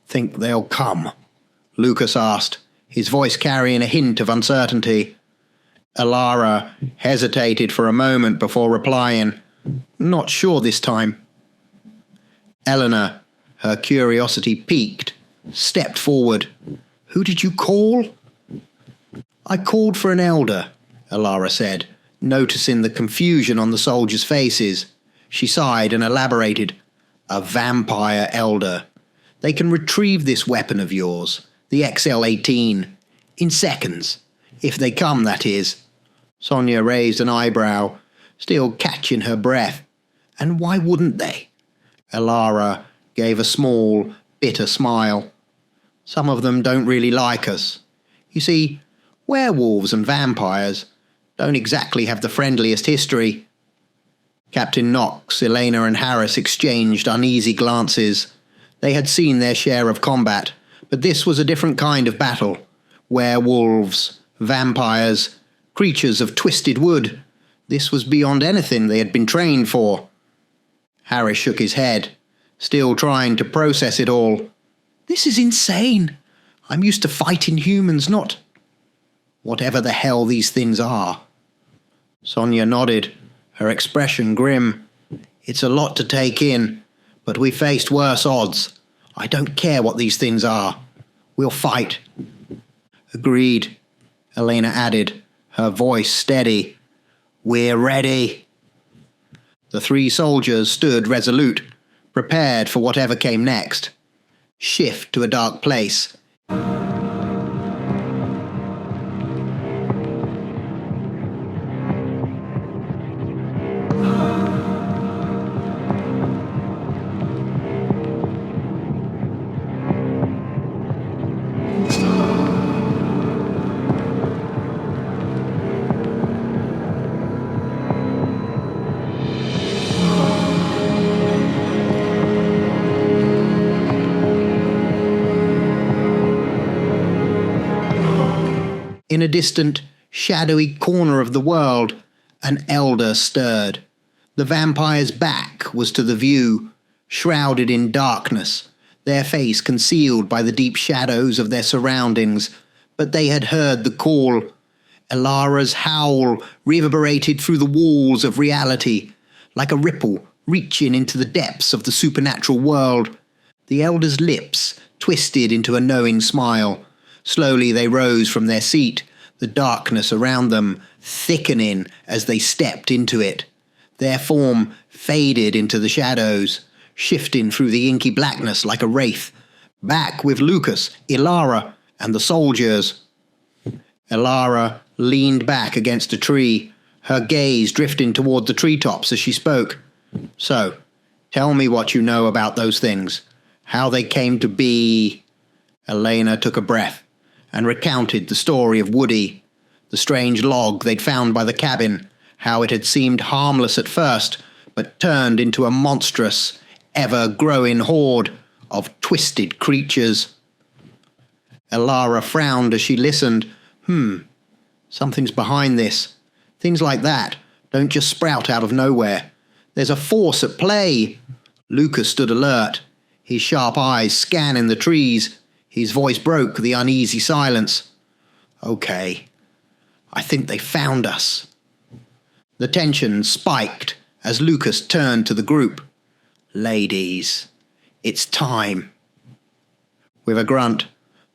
"Think they'll come?" Lucas asked, his voice carrying a hint of uncertainty. Elara hesitated for a moment before replying, "Not sure this time." Elena, her curiosity piqued, stepped forward. Who did you call?" "I called for an elder," Elara said, noticing the confusion on the soldiers' faces. She sighed and elaborated. "A vampire elder. They can retrieve this weapon of yours, the XL-18, in seconds. If they come, that is." Sonia raised an eyebrow, still catching her breath. "And why wouldn't they?" Elara gave a small, bitter smile. "Some of them don't really like us. You see, werewolves and vampires don't exactly have the friendliest history." Captain Knox, Elena and Harris exchanged uneasy glances. They had seen their share of combat, but this was a different kind of battle. Werewolves, vampires, creatures of twisted wood. This was beyond anything they had been trained for. Harris shook his head, still trying to process it all. "This is insane. I'm used to fighting humans, not—" "Whatever the hell these things are." Sonia nodded, her expression grim. "It's a lot to take in, but we faced worse odds. I don't care what these things are. We'll fight." "Agreed," Elena added, her voice steady. "We're ready." The three soldiers stood resolute, prepared for whatever came next. Shift to a dark place. In a distant, shadowy corner of the world, an elder stirred. The vampire's back was to the view, shrouded in darkness, their face concealed by the deep shadows of their surroundings, but they had heard the call. Elara's howl reverberated through the walls of reality, like a ripple reaching into the depths of the supernatural world. The elder's lips twisted into a knowing smile. Slowly they rose from their seat, the darkness around them thickening as they stepped into it. Their form faded into the shadows, shifting through the inky blackness like a wraith. Back with Lucas, Elara, and the soldiers. Elara leaned back against a tree, her gaze drifting toward the treetops as she spoke. "So, tell me what you know about those things. How they came to be." Elena took a breath and recounted the story of Woody, the strange log they'd found by the cabin, how it had seemed harmless at first, but turned into a monstrous, ever-growing horde of twisted creatures. Elara frowned as she listened. Something's behind this. Things like that don't just sprout out of nowhere. There's a force at play. Lucas stood alert, his sharp eyes scanning the trees. His voice broke the uneasy silence. "Okay, I think they found us." The tension spiked as Lucas turned to the group. "Ladies, it's time." With a grunt,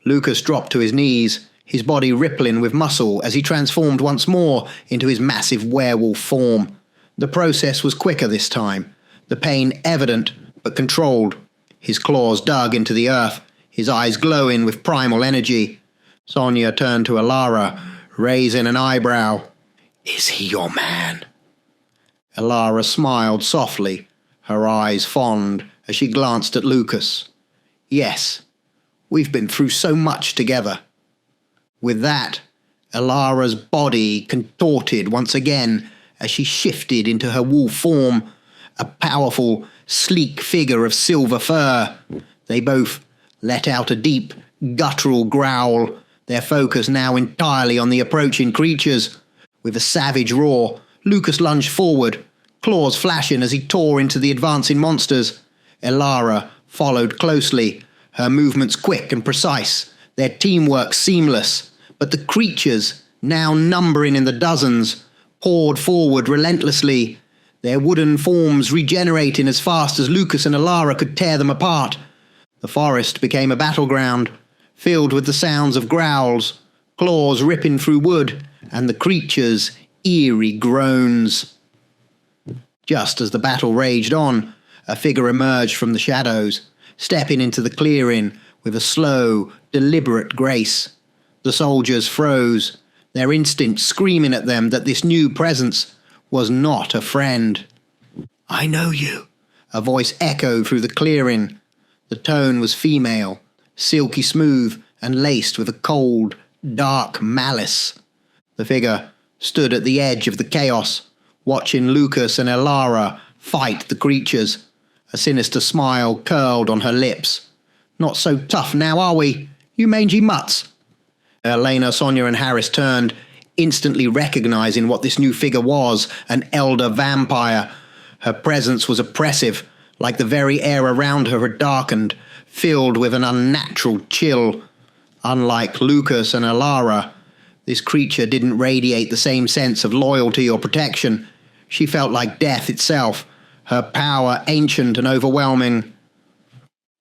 Lucas dropped to his knees, his body rippling with muscle as he transformed once more into his massive werewolf form. The process was quicker this time, the pain evident but controlled. His claws dug into the earth, his eyes glowing with primal energy. Sonia turned to Elara, raising an eyebrow. "Is he your man?" Elara smiled softly, her eyes fond as she glanced at Lucas. "Yes, we've been through so much together." With that, Elara's body contorted once again as she shifted into her wolf form, a powerful, sleek figure of silver fur. They both let out a deep, guttural growl, their focus now entirely on the approaching creatures. With a savage roar, Lucas lunged forward, claws flashing as he tore into the advancing monsters. Elara followed closely, her movements quick and precise, their teamwork seamless. But the creatures, now numbering in the dozens, poured forward relentlessly, their wooden forms regenerating as fast as Lucas and Elara could tear them apart. The forest became a battleground, filled with the sounds of growls, claws ripping through wood, and the creature's eerie groans. Just as the battle raged on, a figure emerged from the shadows, stepping into the clearing with a slow, deliberate grace. The soldiers froze, their instincts screaming at them that this new presence was not a friend. "I know you," a voice echoed through the clearing. The tone was female, silky smooth and laced with a cold, dark malice. The figure stood at the edge of the chaos, watching Lucas and Elara fight the creatures. A sinister smile curled on her lips. "Not so tough now, are we, you mangy mutts?" Elena, Sonia and Harris turned, instantly recognizing what this new figure was, an elder vampire. Her presence was oppressive, like the very air around her had darkened, filled with an unnatural chill. Unlike Lucas and Elara, this creature didn't radiate the same sense of loyalty or protection. She felt like death itself, her power ancient and overwhelming.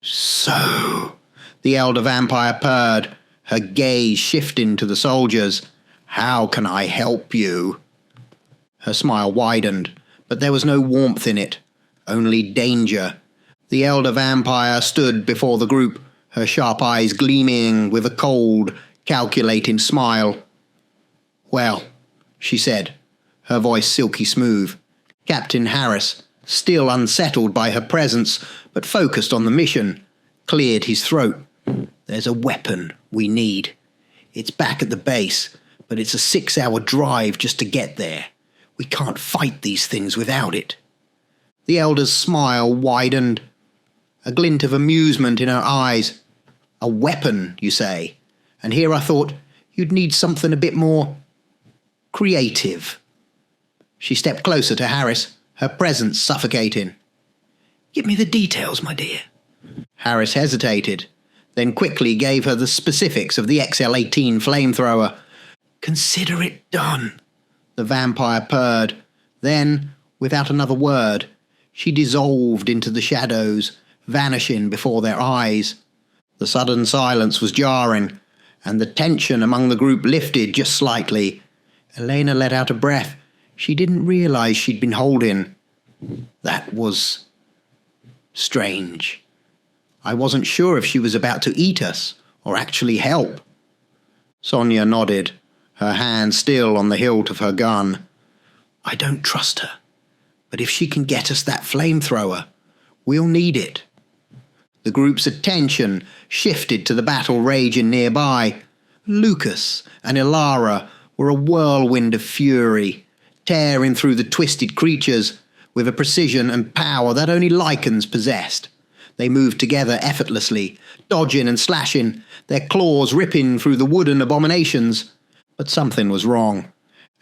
"So," the elder vampire purred, her gaze shifting to the soldiers. "How can I help you?" Her smile widened, but there was no warmth in it, only danger. The elder vampire stood before the group, her sharp eyes gleaming with a cold, calculating smile. "Well," she said, her voice silky smooth. Captain Harris, still unsettled by her presence, but focused on the mission, cleared his throat. "There's a weapon we need. It's back at the base, but it's a 6-hour drive just to get there. We can't fight these things without it." The elder's smile widened, a glint of amusement in her eyes. "A weapon, you say? And here I thought you'd need something a bit more creative." She stepped closer to Harris, her presence suffocating. "Give me the details, my dear." Harris hesitated, then quickly gave her the specifics of the XL-18 flamethrower. "Consider it done," the vampire purred. Then, without another word, she dissolved into the shadows, vanishing before their eyes. The sudden silence was jarring, and the tension among the group lifted just slightly. Elena let out a breath she didn't realize she'd been holding. That was strange. I wasn't sure if she was about to eat us or actually help. Sonia nodded, her hand still on the hilt of her gun. "I don't trust her, but if she can get us that flamethrower, we'll need it." The group's attention shifted to the battle raging nearby. Lucas and Elara were a whirlwind of fury, tearing through the twisted creatures with a precision and power that only Lycans possessed. They moved together effortlessly, dodging and slashing, their claws ripping through the wooden abominations. But something was wrong.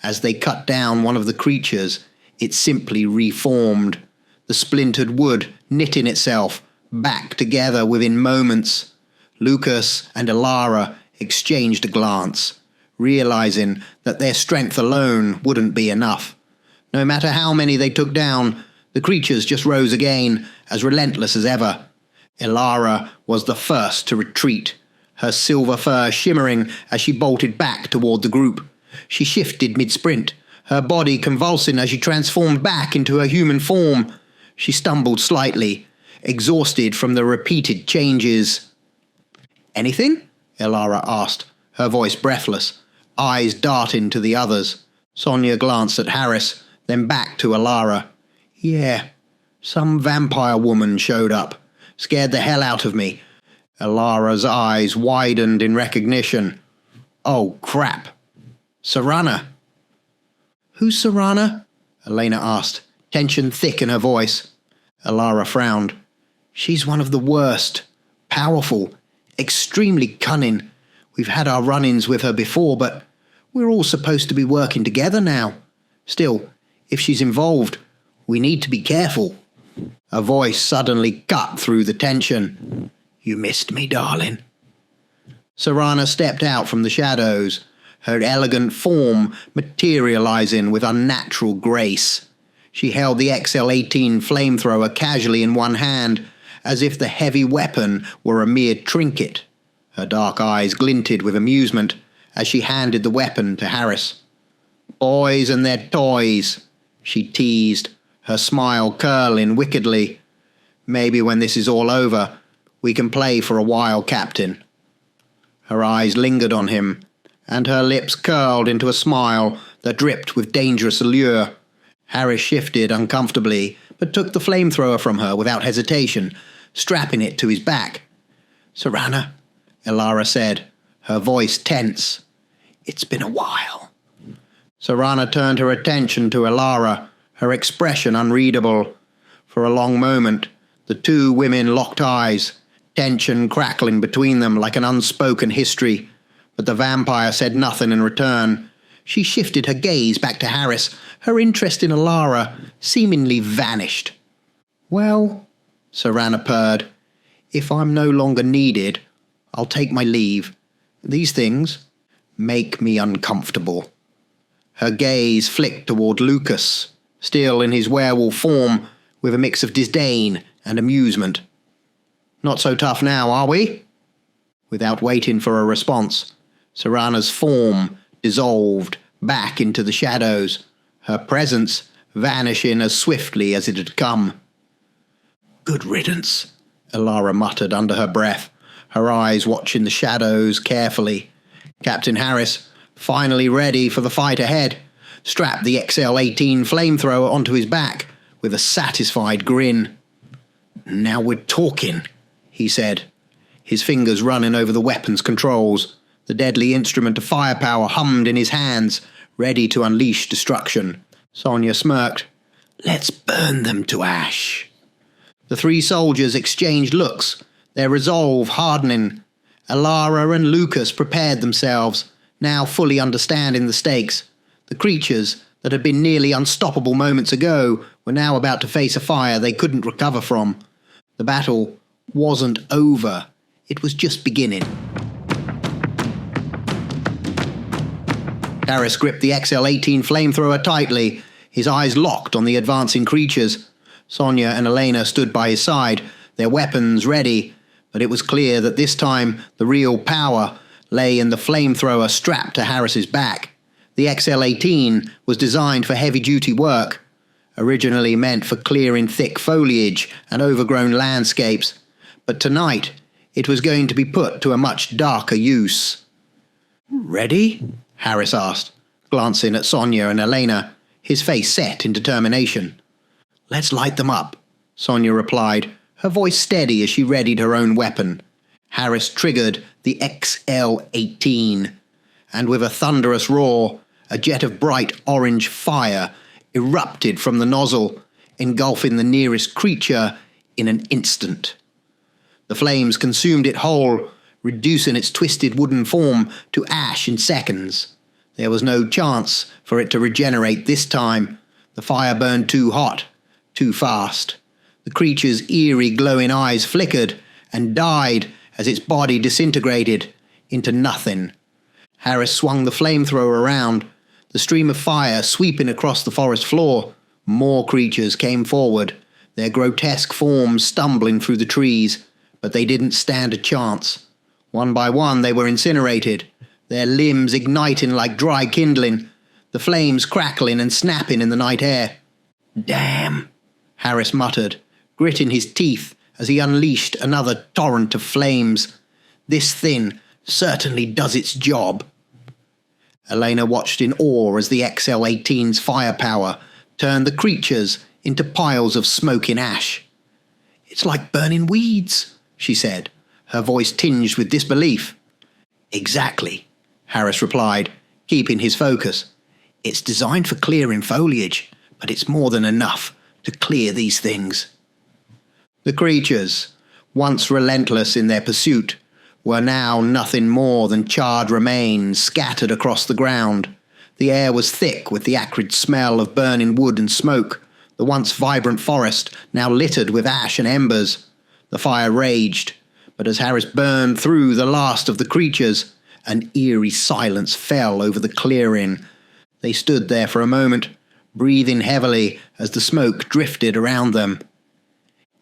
As they cut down one of the creatures, it simply reformed, the splintered wood knitting itself back together within moments. Lucas and Elara exchanged a glance, realizing that their strength alone wouldn't be enough. No matter how many they took down, the creatures just rose again, as relentless as ever. Elara was the first to retreat, her silver fur shimmering as she bolted back toward the group. She shifted mid-sprint, her body convulsing as she transformed back into her human form. She stumbled slightly, exhausted from the repeated changes. "Anything?" Elara asked, her voice breathless, eyes darting to the others. Sonia glanced at Harris, then back to Elara. "Yeah, some vampire woman showed up. Scared the hell out of me." Elara's eyes widened in recognition. "Oh, crap. Seranna." "Who's Seranna?" Elena asked, tension thick in her voice. Elara frowned. "She's one of the worst. Powerful. Extremely cunning. We've had our run-ins with her before, but we're all supposed to be working together now. Still, if she's involved, we need to be careful." A voice suddenly cut through the tension. "You missed me, darling." Seranna stepped out from the shadows, her elegant form materializing with unnatural grace. She held the XL-18 flamethrower casually in one hand, as if the heavy weapon were a mere trinket. Her dark eyes glinted with amusement as she handed the weapon to Harris. "Boys and their toys," she teased, her smile curling wickedly. "Maybe when this is all over, we can play for a while, Captain." Her eyes lingered on him, and her lips curled into a smile that dripped with dangerous allure. Harris shifted uncomfortably, but took the flamethrower from her without hesitation, strapping it to his back. "Seranna," Elara said, her voice tense. "It's been a while." Seranna turned her attention to Elara, her expression unreadable. For a long moment, the two women locked eyes, tension crackling between them like an unspoken history. But the vampire said nothing in return. She shifted her gaze back to Harris. Her interest in Elara seemingly vanished. "Well," Seranna purred, "if I'm no longer needed, I'll take my leave. These things make me uncomfortable." Her gaze flicked toward Lucas, still in his werewolf form, with a mix of disdain and amusement. "Not so tough now, are we?" Without waiting for a response, Seranna's form dissolved back into the shadows, her presence vanishing as swiftly as it had come. "Good riddance," Elara muttered under her breath, her eyes watching the shadows carefully. Captain Harris, finally ready for the fight ahead, strapped the XL-18 flamethrower onto his back with a satisfied grin. "Now we're talking," he said, his fingers running over the weapon's controls. The deadly instrument of firepower hummed in his hands, ready to unleash destruction. Sonia smirked. "Let's burn them to ash." The three soldiers exchanged looks, their resolve hardening. Elara and Lucas prepared themselves, now fully understanding the stakes. The creatures that had been nearly unstoppable moments ago were now about to face a fire they couldn't recover from. The battle wasn't over. It was just beginning. Harris gripped the XL-18 flamethrower tightly, his eyes locked on the advancing creatures. Sonia and Elena stood by his side, their weapons ready, but it was clear that this time the real power lay in the flamethrower strapped to Harris's back. The XL-18 was designed for heavy-duty work, originally meant for clearing thick foliage and overgrown landscapes, but tonight it was going to be put to a much darker use. "Ready?" Harris asked, glancing at Sonia and Elena, his face set in determination. "Let's light them up," Sonia replied, her voice steady as she readied her own weapon. Harris triggered the XL-18, and with a thunderous roar, a jet of bright orange fire erupted from the nozzle, engulfing the nearest creature in an instant. The flames consumed it whole, reducing its twisted wooden form to ash in seconds. There was no chance for it to regenerate this time. The fire burned too hot, too fast. The creature's eerie glowing eyes flickered and died as its body disintegrated into nothing. Harris swung the flamethrower around, the stream of fire sweeping across the forest floor. More creatures came forward, their grotesque forms stumbling through the trees, but they didn't stand a chance. One by one they were incinerated, their limbs igniting like dry kindling, the flames crackling and snapping in the night air. "Damn," Harris muttered, gritting his teeth as he unleashed another torrent of flames. "This thing certainly does its job." Elena watched in awe as the XL-18's firepower turned the creatures into piles of smoking ash. "It's like burning weeds," she said, her voice tinged with disbelief. "Exactly," Harris replied, keeping his focus. "It's designed for clearing foliage, but it's more than enough to clear these things." The creatures, once relentless in their pursuit, were now nothing more than charred remains scattered across the ground. The air was thick with the acrid smell of burning wood and smoke, the once vibrant forest now littered with ash and embers. The fire raged, but as Harris burned through the last of the creatures, an eerie silence fell over the clearing. They stood there for a moment, breathing heavily as the smoke drifted around them.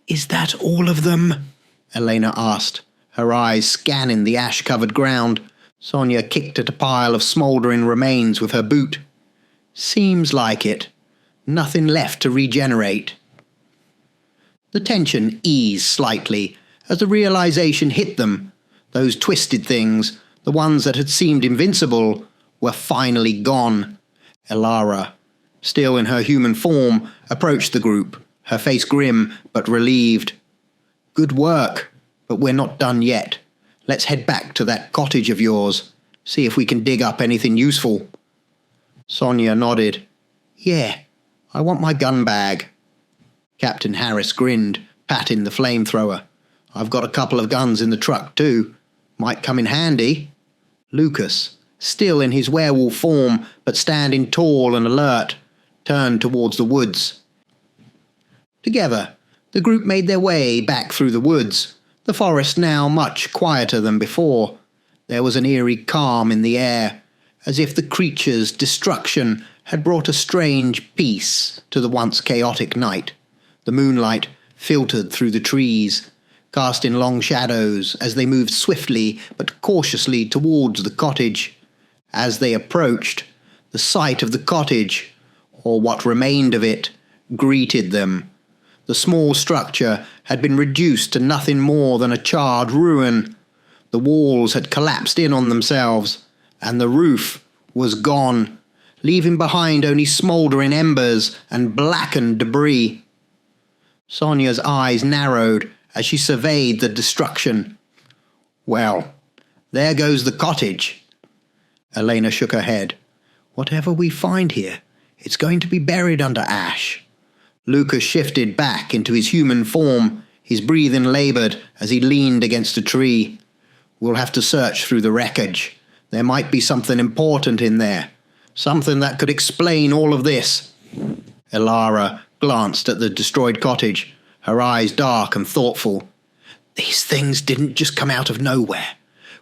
"Is that all of them?" Elena asked, Her eyes scanning the ash-covered ground, Sonia kicked at a pile of smouldering remains with her boot. Seems like it. Nothing left to regenerate. The tension eased slightly as the realization hit them. Those twisted things, the ones that had seemed invincible, were finally gone. Elara, still in her human form, approached the group, her face grim but relieved. Good work, but we're not done yet. Let's head back to that cottage of yours, see if we can dig up anything useful. Sonia nodded. Yeah, I want my gun bag. Captain Harris grinned, patting the flamethrower. I've got a couple of guns in the truck too. Might come in handy. Lucas, still in his werewolf form but standing tall and alert, turned towards the woods. Together, the group made their way back through the woods, the forest now much quieter than before. There was an eerie calm in the air, as if the creature's destruction had brought a strange peace to the once chaotic night. The moonlight filtered through the trees, casting long shadows as they moved swiftly but cautiously towards the cottage. As they approached, the sight of the cottage, or what remained of it, greeted them. The small structure had been reduced to nothing more than a charred ruin. The walls had collapsed in on themselves, and the roof was gone, leaving behind only smouldering embers and blackened debris. Sonia's eyes narrowed as she surveyed the destruction. Well, there goes the cottage. Elena shook her head. Whatever we find here, it's going to be buried under ash. Lucas shifted back into his human form, his breathing laboured as he leaned against a tree. We'll have to search through the wreckage. There might be something important in there. Something that could explain all of this. Elara glanced at the destroyed cottage, her eyes dark and thoughtful. These things didn't just come out of nowhere.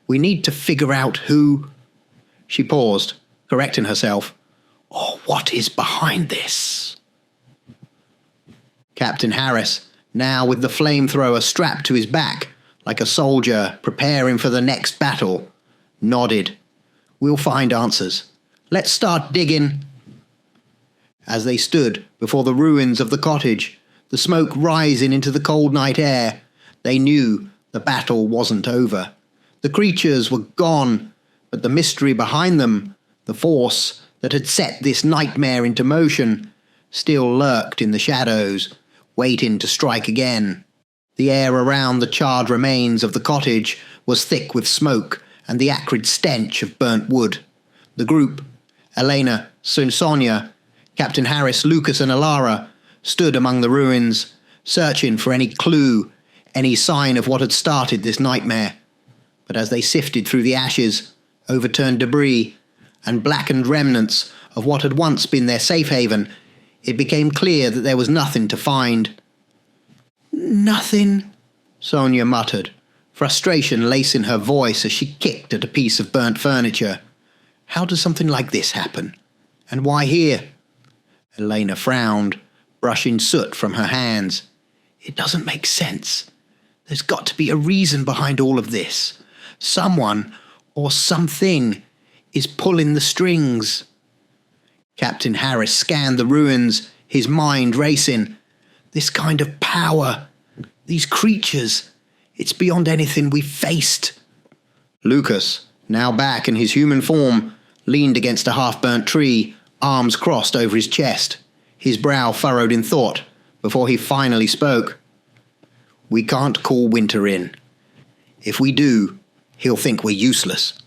We need to figure out who... She paused, correcting herself. Or what is behind this? Captain Harris, now with the flamethrower strapped to his back, like a soldier preparing for the next battle, nodded. We'll find answers. Let's start digging. As they stood before the ruins of the cottage, the smoke rising into the cold night air, they knew the battle wasn't over. The creatures were gone, but the mystery behind them, the force that had set this nightmare into motion, still lurked in the shadows, waiting to strike again. The air around the charred remains of the cottage was thick with smoke and the acrid stench of burnt wood. The group, Elena, Sonia, Captain Harris, Lucas and Elara, stood among the ruins, searching for any clue, any sign of what had started this nightmare. But as they sifted through the ashes, overturned debris, and blackened remnants of what had once been their safe haven, it became clear that there was nothing to find. Nothing, Sonia muttered, frustration lacing her voice as she kicked at a piece of burnt furniture. How does something like this happen? And why here? Elena frowned, brushing soot from her hands. It doesn't make sense. There's got to be a reason behind all of this. Someone or something is pulling the strings. Captain Harris scanned the ruins, his mind racing. This kind of power, these creatures, it's beyond anything we've faced. Lucas, now back in his human form, leaned against a half-burnt tree, arms crossed over his chest, his brow furrowed in thought, before he finally spoke. We can't call Winter in. If we do, he'll think we're useless.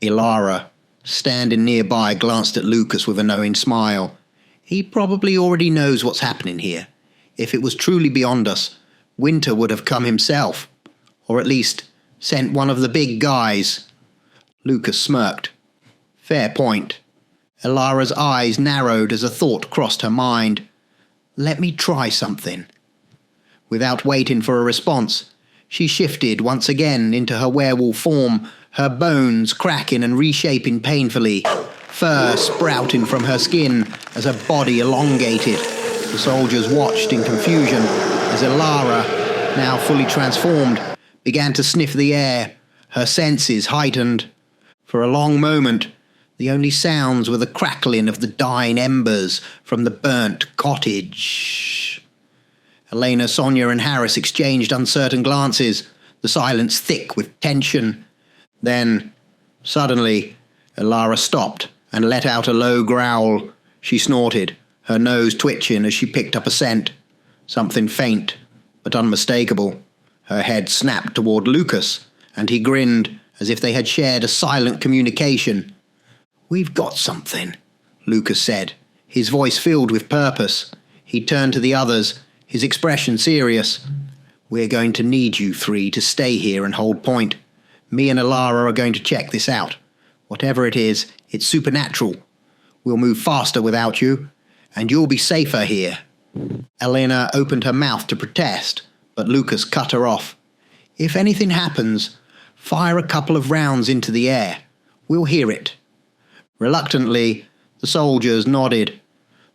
Elara, standing nearby, glanced at Lucas with a knowing smile. He probably already knows what's happening here. If it was truly beyond us, Winter would have come himself, or at least sent one of the big guys. Lucas smirked. Fair point. Elara's eyes narrowed as a thought crossed her mind. Let me try something. Without waiting for a response, she shifted once again into her werewolf form, her bones cracking and reshaping painfully, fur sprouting from her skin as her body elongated. The soldiers watched in confusion as Elara, now fully transformed, began to sniff the air, her senses heightened. For a long moment, the only sounds were the crackling of the dying embers from the burnt cottage. Elena, Sonia and Harris exchanged uncertain glances, the silence thick with tension. Then, suddenly, Elara stopped and let out a low growl. She snorted, her nose twitching as she picked up a scent. Something faint, but unmistakable. Her head snapped toward Lucas, and he grinned as if they had shared a silent communication. "We've got something," Lucas said, his voice filled with purpose. He turned to the others, his expression serious. "We're going to need you three to stay here and hold point. Me and Elara are going to check this out. Whatever it is, it's supernatural. We'll move faster without you, and you'll be safer here." Elena opened her mouth to protest, but Lucas cut her off. "If anything happens, fire a couple of rounds into the air. We'll hear it." Reluctantly, the soldiers nodded.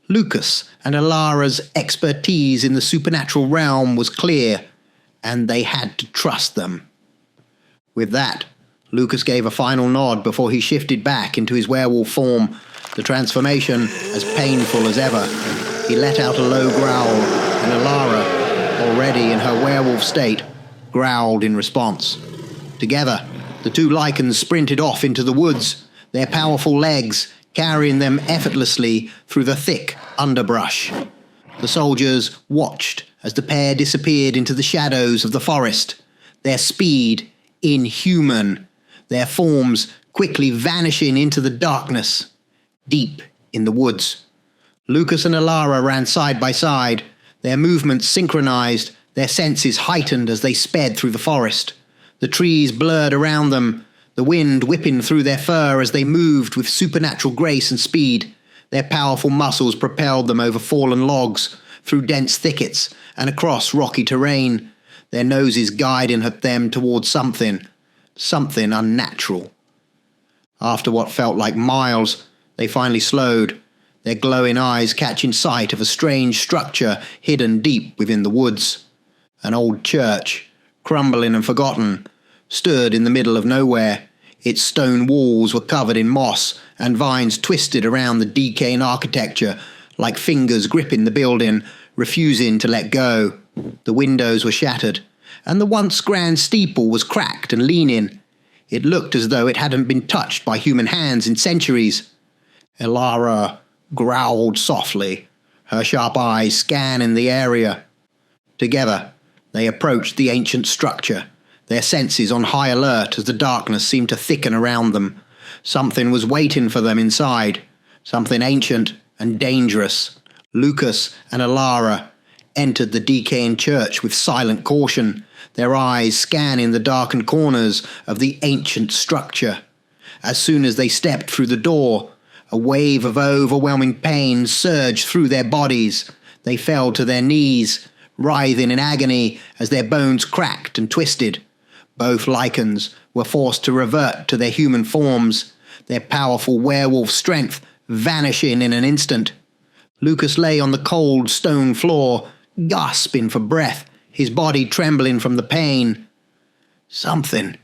Lucas and Elara's expertise in the supernatural realm was clear, and they had to trust them. With that, Lucas gave a final nod before he shifted back into his werewolf form, the transformation as painful as ever. He let out a low growl, and Elara, already in her werewolf state, growled in response. Together, the two Lycans sprinted off into the woods, their powerful legs carrying them effortlessly through the thick underbrush. The soldiers watched as the pair disappeared into the shadows of the forest, their speed inhuman, their forms quickly vanishing into the darkness, deep in the woods. Lucas and Elara ran side by side, their movements synchronized, their senses heightened as they sped through the forest. The trees blurred around them, the wind whipping through their fur as they moved with supernatural grace and speed. Their powerful muscles propelled them over fallen logs, through dense thickets, and across rocky terrain, their noses guiding them towards something unnatural. After what felt like miles, they finally slowed, their glowing eyes catching sight of a strange structure hidden deep within the woods. An old church, crumbling and forgotten, stood in the middle of nowhere. Its stone walls were covered in moss, and vines twisted around the decaying architecture like fingers gripping the building, refusing to let go. The windows were shattered, and the once grand steeple was cracked and leaning. It looked as though it hadn't been touched by human hands in centuries. Elara growled softly, her sharp eyes scanning the area. Together, they approached the ancient structure, their senses on high alert as the darkness seemed to thicken around them. Something was waiting for them inside, something ancient and dangerous. Lucas and Elara entered the decaying church with silent caution, their eyes scanning the darkened corners of the ancient structure. As soon as they stepped through the door, a wave of overwhelming pain surged through their bodies. They fell to their knees, writhing in agony as their bones cracked and twisted. Both Lycans were forced to revert to their human forms, their powerful werewolf strength vanishing in an instant. Lucas lay on the cold stone floor, gasping for breath, his body trembling from the pain. "Something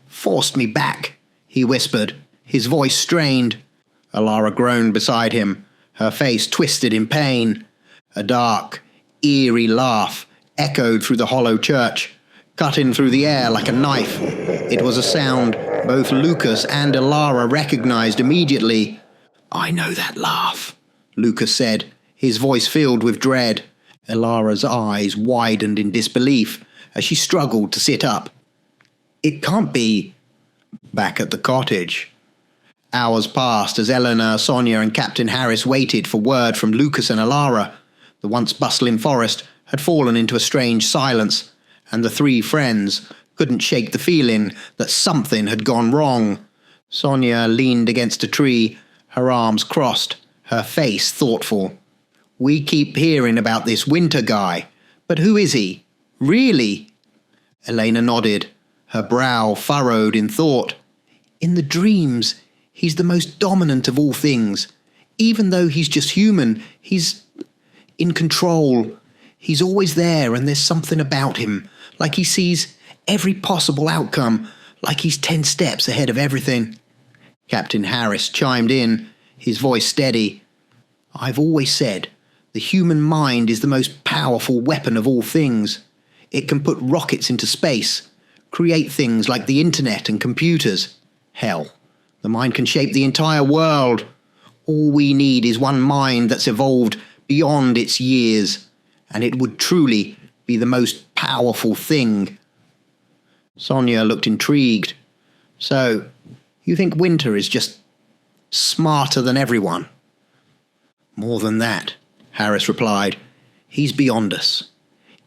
forced me back," he whispered, his voice strained. Elara groaned beside him, her face twisted in pain. A dark, eerie laugh echoed through the hollow church, cutting through the air like a knife. It was a sound both Lucas and Elara recognized immediately. "I know that laugh," Lucas said, his voice filled with dread. Elara's eyes widened in disbelief as she struggled to sit up. "It can't be back at the cottage." Hours passed as Elena, Sonia and Captain Harris waited for word from Lucas and Elara. The once bustling forest had fallen into a strange silence, and the three friends couldn't shake the feeling that something had gone wrong. Sonia leaned against a tree, her arms crossed, her face thoughtful. "We keep hearing about this winter guy, but who is he? Really?" Elena nodded, her brow furrowed in thought. "In the dreams, he's the most dominant of all things. Even though he's just human, he's in control. He's always there, and there's something about him, like he sees every possible outcome, like he's 10 steps ahead of everything. Captain Harris chimed in, his voice steady. I've always said the human mind is the most powerful weapon of all things. It can put rockets into space, create things like the internet and computers. Hell, the mind can shape the entire world. All we need is one mind that's evolved beyond its years, and it would truly be the most powerful thing. Sonia looked intrigued. So, you think Winter is just smarter than everyone? More than that, Harris replied. He's beyond us.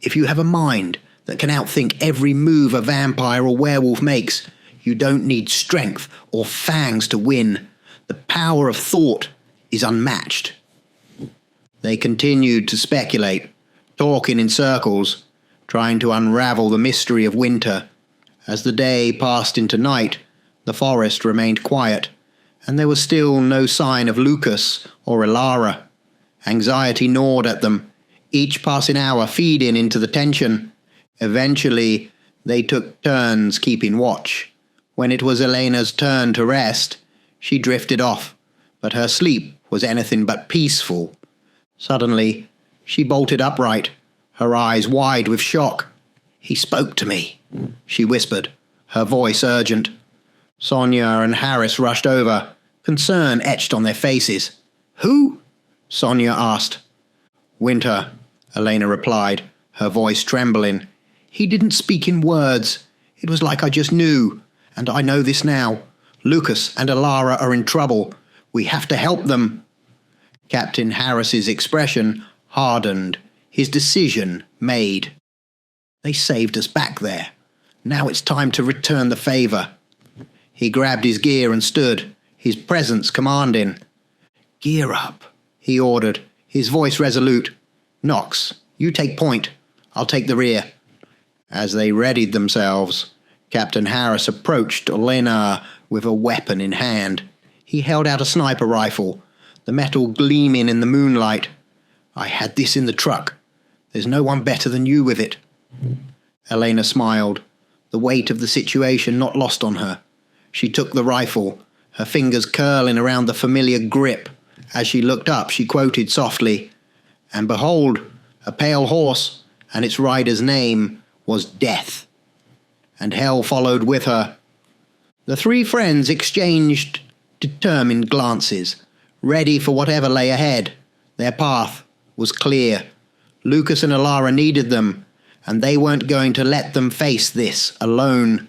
If you have a mind that can outthink every move a vampire or werewolf makes, you don't need strength or fangs to win. The power of thought is unmatched. They continued to speculate, talking in circles, trying to unravel the mystery of Winter. As the day passed into night, the forest remained quiet, and there was still no sign of Lucas or Elara. Anxiety gnawed at them, each passing hour feeding into the tension. Eventually, they took turns keeping watch. When it was Elena's turn to rest, she drifted off, but her sleep was anything but peaceful. Suddenly, she bolted upright, her eyes wide with shock. "He spoke to me," she whispered, her voice urgent. Sonia and Harris rushed over, concern etched on their faces. "Who?" Sonia asked. "Winter," Elena replied, her voice trembling. "He didn't speak in words. It was like I just knew. And I know this now. Lucas and Elara are in trouble. We have to help them." Captain Harris's expression hardened, his decision made. They saved us back there. Now it's time to return the favour. He grabbed his gear and stood, his presence commanding. "Gear up," he ordered, his voice resolute. "Knox, you take point. I'll take the rear." As they readied themselves, Captain Harris approached Elena with a weapon in hand. He held out a sniper rifle, the metal gleaming in the moonlight. "I had this in the truck. There's no one better than you with it." Elena smiled, the weight of the situation not lost on her. She took the rifle, her fingers curling around the familiar grip. As she looked up, she quoted softly, "And behold, a pale horse, and its rider's name was Death." And hell followed with her. The three friends exchanged determined glances, ready for whatever lay ahead. Their path was clear. Lucas and Elara needed them, and they weren't going to let them face this alone.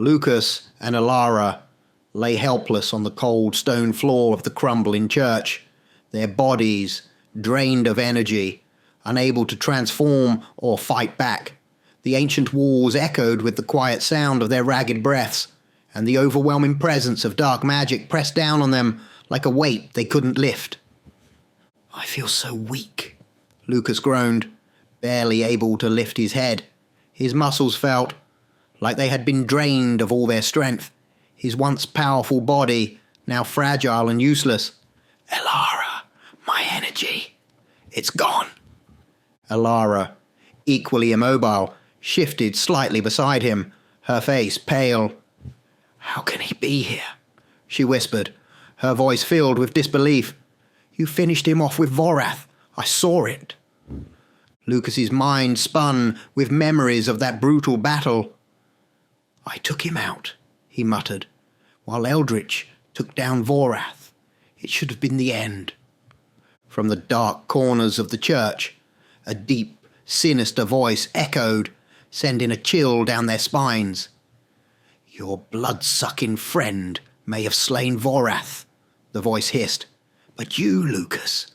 Lucas and Elara lay helpless on the cold stone floor of the crumbling church, their bodies drained of energy, unable to transform or fight back. The ancient walls echoed with the quiet sound of their ragged breaths, and the overwhelming presence of dark magic pressed down on them like a weight they couldn't lift. "I feel so weak," Lucas groaned, barely able to lift his head. His muscles felt like they had been drained of all their strength, his once powerful body now fragile and useless. "Elara, my energy, it's gone." Elara, equally immobile, shifted slightly beside him, her face pale. "How can he be here?" she whispered, her voice filled with disbelief. "You finished him off with Vorath. I saw it." Lucas's mind spun with memories of that brutal battle. "I took him out," he muttered, "while Eldritch took down Vorath. It should have been the end." From the dark corners of the church, a deep, sinister voice echoed, sending a chill down their spines. "Your blood-sucking friend may have slain Vorath," the voice hissed. "But you, Lucas,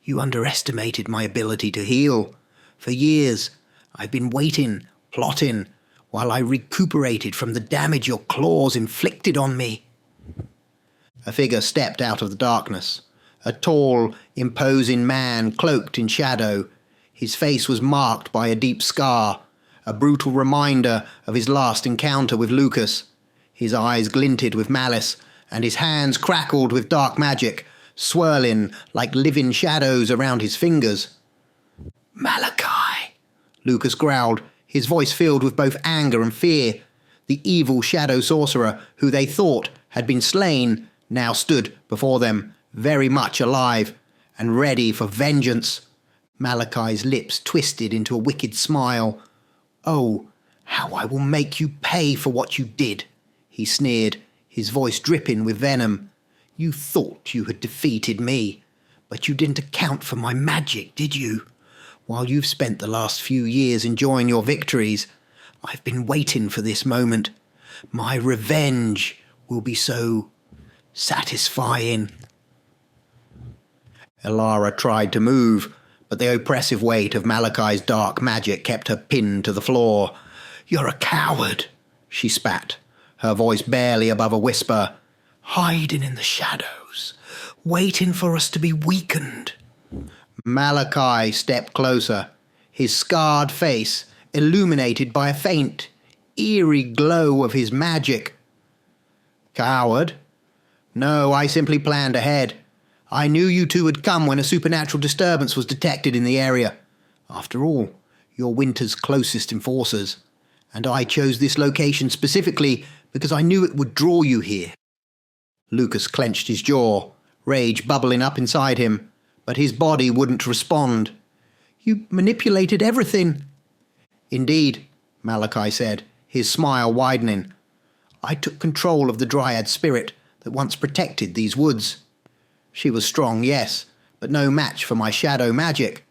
you underestimated my ability to heal. For years, I've been waiting, plotting, while I recuperated from the damage your claws inflicted on me." A figure stepped out of the darkness. A tall, imposing man cloaked in shadow. His face was marked by a deep scar, a brutal reminder of his last encounter with Lucas. His eyes glinted with malice, and his hands crackled with dark magic, swirling like living shadows around his fingers. "Malakai," Lucas growled, his voice filled with both anger and fear. The evil shadow sorcerer, who they thought had been slain, now stood before them, very much alive and ready for vengeance. Malakai's lips twisted into a wicked smile. "Oh, how I will make you pay for what you did," he sneered, his voice dripping with venom. "You thought you had defeated me, but you didn't account for my magic, did you? While you've spent the last few years enjoying your victories, I've been waiting for this moment. My revenge will be so satisfying." Elara tried to move, but the oppressive weight of Malakai's dark magic kept her pinned to the floor. "You're a coward," she spat, her voice barely above a whisper. "Hiding in the shadows, waiting for us to be weakened." Malakai stepped closer, his scarred face illuminated by a faint, eerie glow of his magic. "Coward? No, I simply planned ahead. I knew you two would come when a supernatural disturbance was detected in the area. After all, you're Winter's closest enforcers, and I chose this location specifically because I knew it would draw you here." Lucas clenched his jaw, rage bubbling up inside him, but his body wouldn't respond. "You manipulated everything." "Indeed," Malakai said, his smile widening. "I took control of the Dryad spirit that once protected these woods. She was strong, yes, but no match for my shadow magic.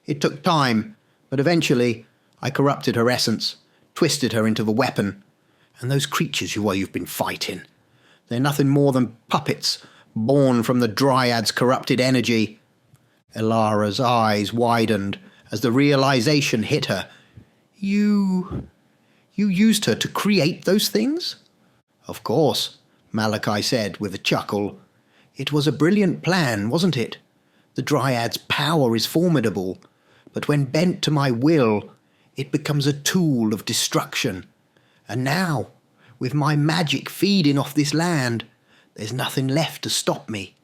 It took time, but eventually I corrupted her essence, twisted her into the weapon. And those creatures you've been fighting, they're nothing more than puppets born from the Dryad's corrupted energy." Elara's eyes widened as the realization hit her. You used her to create those things?" "Of course," Malakai said with a chuckle. "It was a brilliant plan, wasn't it? The Dryad's power is formidable, but when bent to my will, it becomes a tool of destruction. And now, with my magic feeding off this land, there's nothing left to stop me.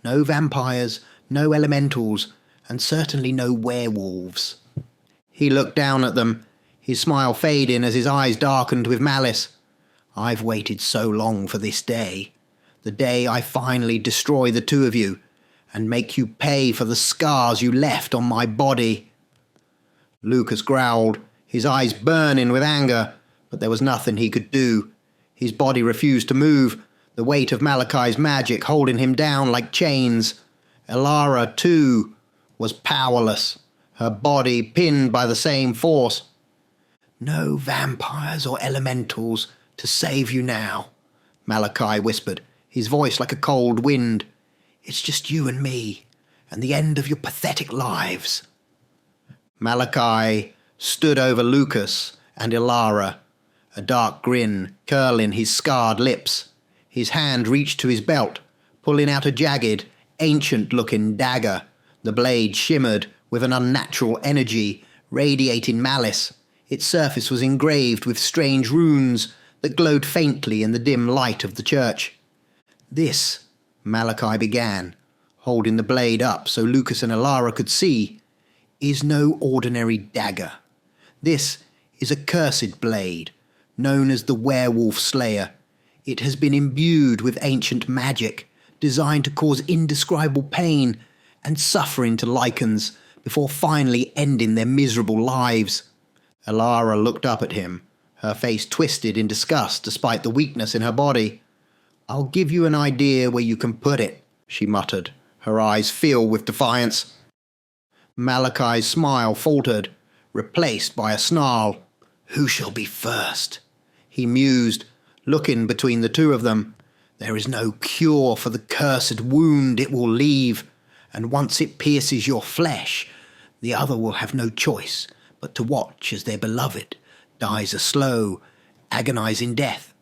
No vampires, no elementals, and certainly no werewolves." He looked down at them, his smile fading as his eyes darkened with malice. "I've waited so long for this day. The day I finally destroy the two of you and make you pay for the scars you left on my body." Lucas growled, his eyes burning with anger, but there was nothing he could do. His body refused to move, the weight of Malakai's magic holding him down like chains. Elara, too, was powerless, her body pinned by the same force. "No vampires or elementals to save you now," Malakai whispered, his voice like a cold wind. "It's just you and me, and the end of your pathetic lives." Malakai stood over Lucas and Elara, a dark grin curling his scarred lips. His hand reached to his belt, pulling out a jagged, ancient-looking dagger. The blade shimmered with an unnatural energy, radiating malice. Its surface was engraved with strange runes that glowed faintly in the dim light of the church. "This," Malakai began, holding the blade up so Lucas and Elara could see, "is no ordinary dagger. This is a cursed blade, known as the Werewolf Slayer. It has been imbued with ancient magic, designed to cause indescribable pain and suffering to Lycans before finally ending their miserable lives. Elara looked up at him, her face twisted in disgust despite the weakness in her body. "I'll give you an idea where you can put it," she muttered, her eyes filled with defiance. Malakai's smile faltered, replaced by a snarl. "Who shall be first?" he mused, looking between the two of them. "There is no cure for the cursed wound it will leave, and once it pierces your flesh, the other will have no choice but to watch as their beloved dies a slow, agonizing death.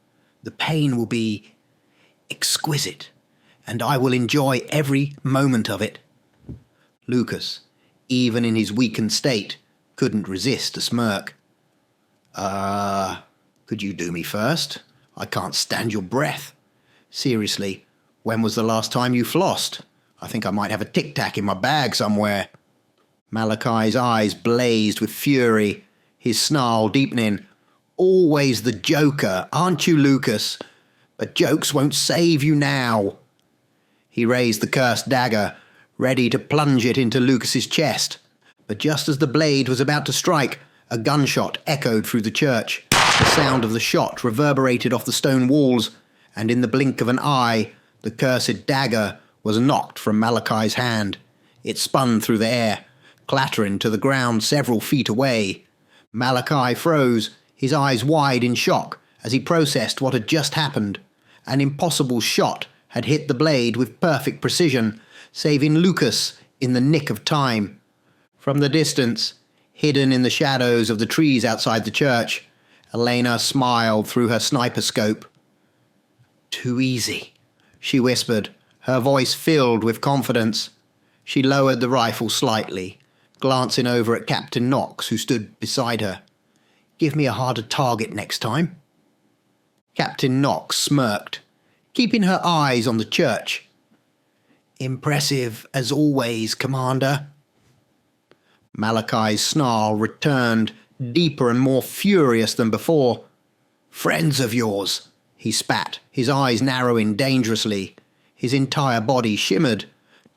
The pain will be exquisite, and I will enjoy every moment of it." Lucas, even in his weakened state, couldn't resist a smirk. Could you do me first? I can't stand your breath. Seriously, when was the last time you flossed? I think I might have a tic-tac in my bag somewhere." Malakai's eyes blazed with fury, his snarl deepening. "Always the joker, aren't you, Lucas? But jokes won't save you now." He raised the cursed dagger, ready to plunge it into Lucas's chest. But just as the blade was about to strike, a gunshot echoed through the church. The sound of the shot reverberated off the stone walls, and in the blink of an eye, the cursed dagger was knocked from Malakai's hand. It spun through the air, clattering to the ground several feet away. Malakai froze, his eyes wide in shock as he processed what had just happened. An impossible shot had hit the blade with perfect precision, saving Lucas in the nick of time. From the distance, hidden in the shadows of the trees outside the church, Elena smiled through her sniper scope. "Too easy," she whispered, her voice filled with confidence. She lowered the rifle slightly, glancing over at Captain Knox, who stood beside her. "Give me a harder target next time." Captain Knox smirked, keeping her eyes on the church. "Impressive as always, Commander." Malakai's snarl returned, deeper and more furious than before. "Friends of yours," he spat, his eyes narrowing dangerously. His entire body shimmered,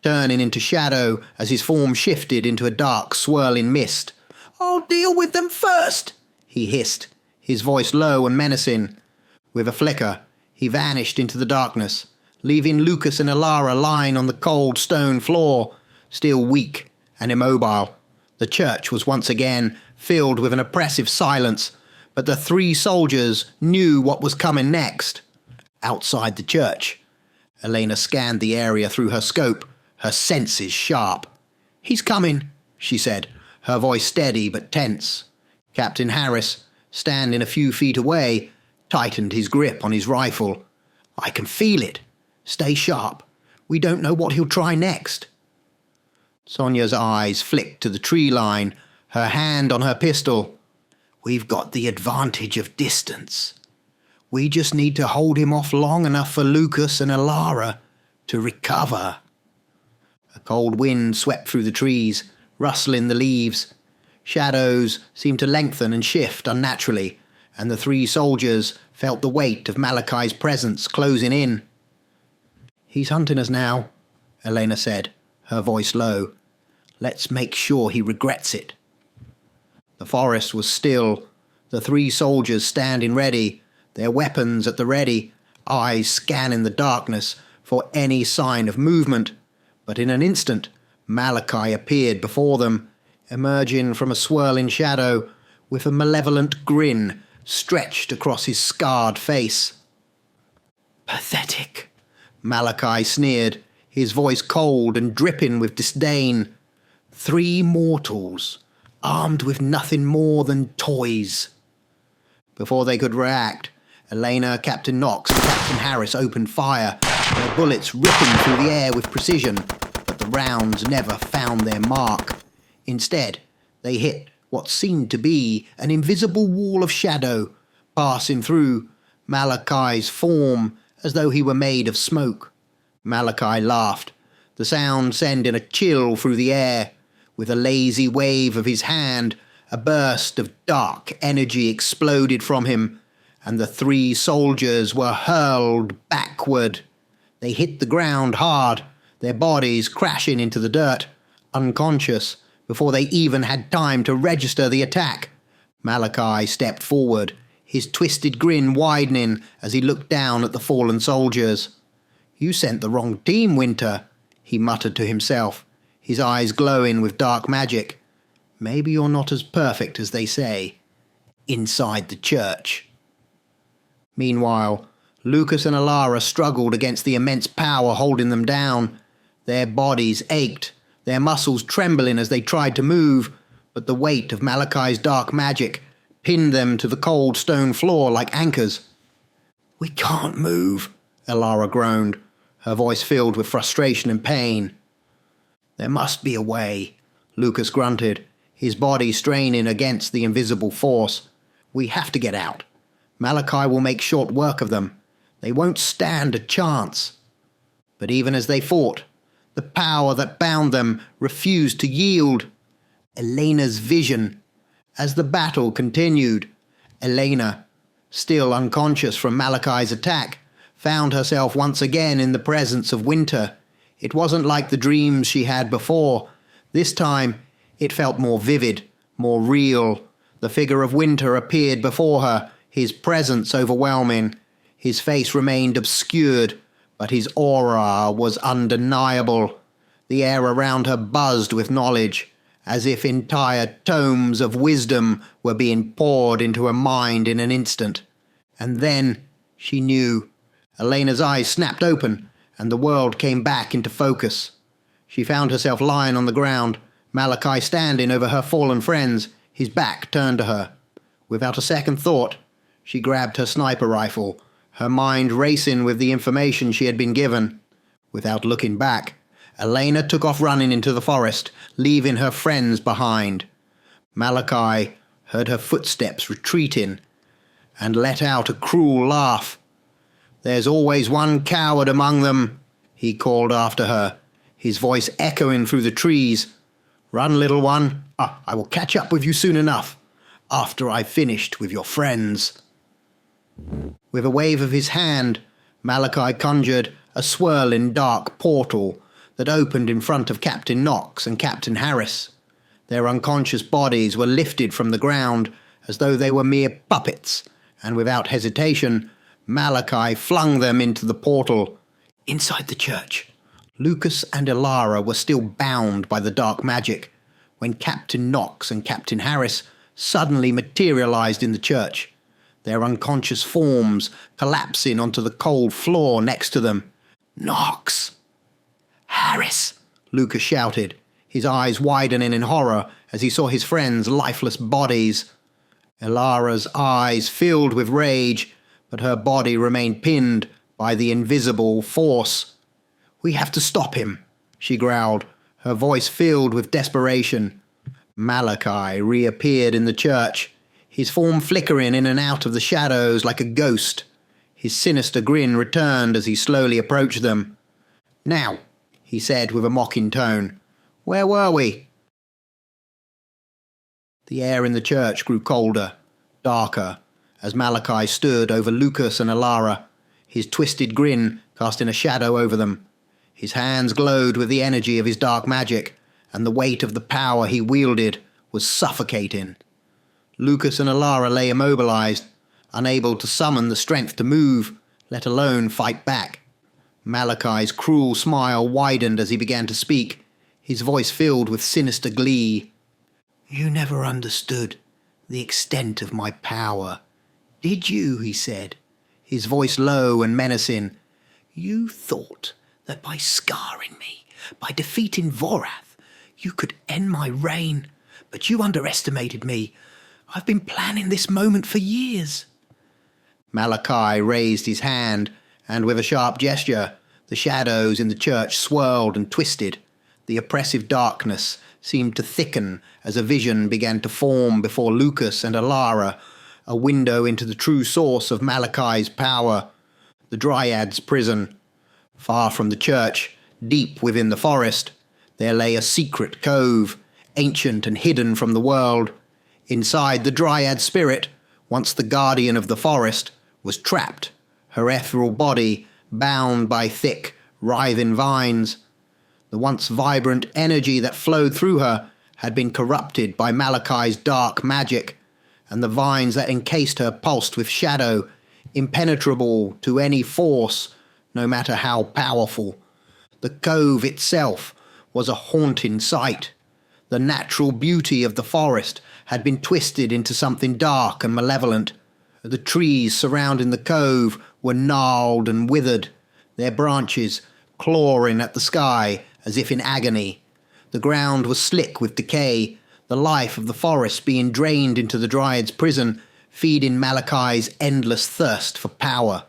turning into shadow as his form shifted into a dark, swirling mist. "I'll deal with them first," he hissed, his voice low and menacing. With a flicker, he vanished into the darkness, leaving Lucas and Elara lying on the cold stone floor, still weak and immobile. The church was once again filled with an oppressive silence, but the three soldiers knew what was coming next. Outside the church, Elena scanned the area through her scope, her senses sharp. "He's coming," she said, her voice steady but tense. Captain Harris, standing a few feet away, tightened his grip on his rifle. "I can feel it. Stay sharp. We don't know what he'll try next." Sonia's eyes flicked to the tree line, her hand on her pistol. "We've got the advantage of distance. We just need to hold him off long enough for Lucas and Elara to recover." A cold wind swept through the trees, rustling the leaves. Shadows seemed to lengthen and shift unnaturally, and the three soldiers felt the weight of Malakai's presence closing in. "He's hunting us now," Elena said, her voice low. "Let's make sure he regrets it." The forest was still, the three soldiers standing ready, their weapons at the ready, eyes scanning the darkness for any sign of movement. But in an instant, Malakai appeared before them, emerging from a swirling shadow, with a malevolent grin stretched across his scarred face. "Pathetic," Malakai sneered, his voice cold and dripping with disdain. "Three mortals, armed with nothing more than toys." Before they could react, Elena, Captain Knox and Captain Harris opened fire, their bullets ripping through the air with precision, but the rounds never found their mark. Instead, they hit what seemed to be an invisible wall of shadow, passing through Malakai's form as though he were made of smoke. Malakai laughed, the sound sending a chill through the air. With a lazy wave of his hand, A burst of dark energy exploded from him, and the 3 soldiers were hurled backward. They hit the ground hard, their bodies crashing into the dirt, unconscious, before they even had time to register the attack. Malakai stepped forward, his twisted grin widening as he looked down at the fallen soldiers. "You sent the wrong team, Winter," he muttered to himself, his eyes glowing with dark magic. "Maybe you're not as perfect as they say. Inside the church." Meanwhile, Lucas and Elara struggled against the immense power holding them down. Their bodies ached, their muscles trembling as they tried to move, but the weight of Malakai's dark magic pinned them to the cold stone floor like anchors. "We can't move," Elara groaned, her voice filled with frustration and pain. "There must be a way," Lucas grunted, his body straining against the invisible force. "We have to get out. Malakai will make short work of them. They won't stand a chance." But even as they fought, the power that bound them refused to yield. Elena's vision. As the battle continued, Elena, still unconscious from Malakai's attack, found herself once again in the presence of Winter. It wasn't like the dreams she had before. This time, it felt more vivid, more real. The figure of Winter appeared before her, his presence overwhelming. His face remained obscured, but his aura was undeniable. The air around her buzzed with knowledge, as if entire tomes of wisdom were being poured into her mind in an instant. And then she knew. Elena's eyes snapped open, and the world came back into focus. She found herself lying on the ground, Malakai standing over her fallen friends, his back turned to her. Without a second thought, she grabbed her sniper rifle, her mind racing with the information she had been given. Without looking back, Elena took off running into the forest, leaving her friends behind. Malakai heard her footsteps retreating and let out a cruel laugh. "There's always one coward among them," he called after her, his voice echoing through the trees. "Run, little one. I will catch up with you soon enough, after I've finished with your friends." With a wave of his hand, Malakai conjured a swirling dark portal that opened in front of Captain Knox and Captain Harris. Their unconscious bodies were lifted from the ground as though they were mere puppets, and without hesitation, Malakai flung them into the portal. Inside the church, Lucas and Elara were still bound by the dark magic when Captain Knox and Captain Harris suddenly materialized in the church, their unconscious forms collapsing onto the cold floor next to them. "Knox! Harris!" Lucas shouted, his eyes widening in horror as he saw his friends' lifeless bodies. Elara's eyes filled with rage, but her body remained pinned by the invisible force. "We have to stop him," she growled, her voice filled with desperation. Malakai reappeared in the church, his form flickering in and out of the shadows like a ghost. His sinister grin returned as he slowly approached them. "Now," he said with a mocking tone, "where were we?" The air in the church grew colder, darker, as Malakai stood over Lucas and Elara, his twisted grin casting a shadow over them. His hands glowed with the energy of his dark magic, and the weight of the power he wielded was suffocating. Lucas and Elara lay immobilized, unable to summon the strength to move, let alone fight back. Malakai's cruel smile widened as he began to speak, his voice filled with sinister glee. "You never understood the extent of my power, did you?" he said, his voice low and menacing. "You thought that by scarring me, by defeating Vorath, you could end my reign, but you underestimated me. I've been planning this moment for years." Malakai raised his hand, and with a sharp gesture, the shadows in the church swirled and twisted. The oppressive darkness seemed to thicken as a vision began to form before Lucas and Elara, a window into the true source of Malakai's power, the Dryad's prison. Far from the church, deep within the forest, there lay a secret cove, ancient and hidden from the world. Inside, the Dryad spirit, once the guardian of the forest, was trapped, her ethereal body bound by thick, writhing vines. The once vibrant energy that flowed through her had been corrupted by Malakai's dark magic, and the vines that encased her pulsed with shadow, impenetrable to any force, no matter how powerful. The cove itself was a haunting sight. The natural beauty of the forest had been twisted into something dark and malevolent. The trees surrounding the cove were gnarled and withered, their branches clawing at the sky as if in agony. The ground was slick with decay, the life of the forest being drained into the Dryad's prison, feeding Malakai's endless thirst for power.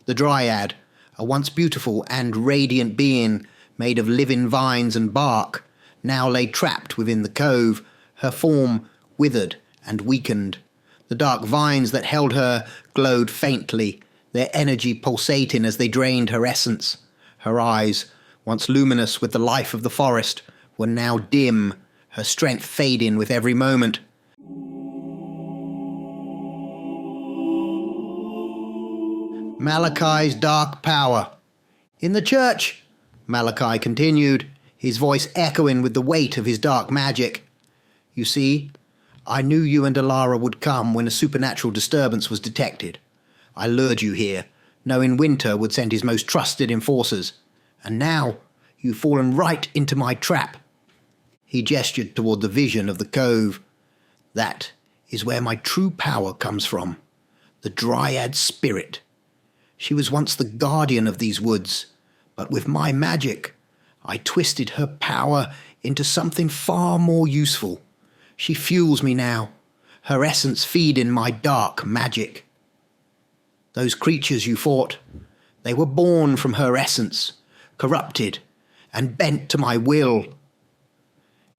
The Dryad, a once beautiful and radiant being made of living vines and bark, now lay trapped within the cove, her form withered and weakened. The dark vines that held her glowed faintly, their energy pulsating as they drained her essence. Her eyes, once luminous with the life of the forest, were now dim, her strength fading with every moment. Malakai's dark power. In the church, Malakai continued, his voice echoing with the weight of his dark magic. You see, I knew you and Elara would come when a supernatural disturbance was detected. I lured you here, knowing Winter would send his most trusted enforcers. And now, you've fallen right into my trap. He gestured toward the vision of the cove. That is where my true power comes from. The Dryad spirit. She was once the guardian of these woods, but with my magic, I twisted her power into something far more useful. She fuels me now, her essence feeding my dark magic. Those creatures you fought, they were born from her essence, corrupted and bent to my will.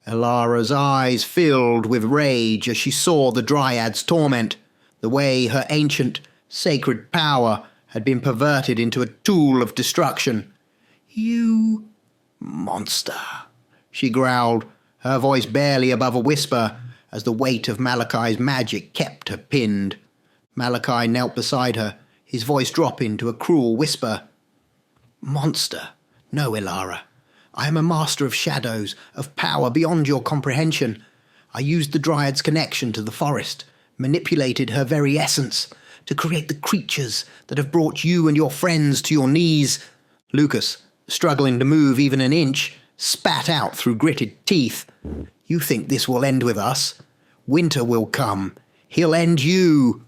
Elara's eyes filled with rage as she saw the Dryad's torment, the way her ancient, sacred power had been perverted into a tool of destruction. You monster, she growled, her voice barely above a whisper, as the weight of Malakai's magic kept her pinned. Malakai knelt beside her, his voice dropping to a cruel whisper. Monster? No, Elara. I am a master of shadows, of power beyond your comprehension. I used the Dryad's connection to the forest, manipulated her very essence, to create the creatures that have brought you and your friends to your knees. Lucas, struggling to move even an inch, spat out through gritted teeth. You think this will end with us? Winter will come. He'll end you.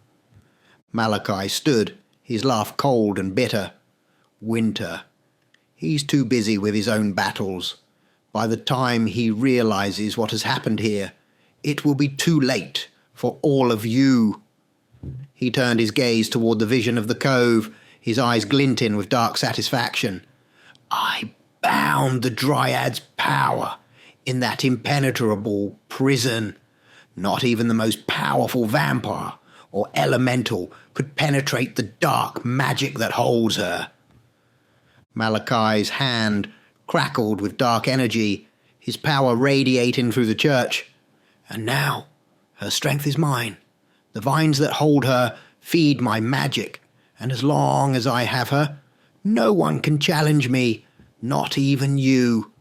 Malakai stood, his laugh cold and bitter. Winter. He's too busy with his own battles. By the time he realizes what has happened here, it will be too late for all of you. He turned his gaze toward the vision of the cove, his eyes glinting with dark satisfaction. I bound the Dryad's power in that impenetrable prison. Not even the most powerful vampire or elemental could penetrate the dark magic that holds her. Malakai's hand crackled with dark energy, his power radiating through the church. And now, her strength is mine. The vines that hold her feed my magic, and as long as I have her, no one can challenge me, not even you.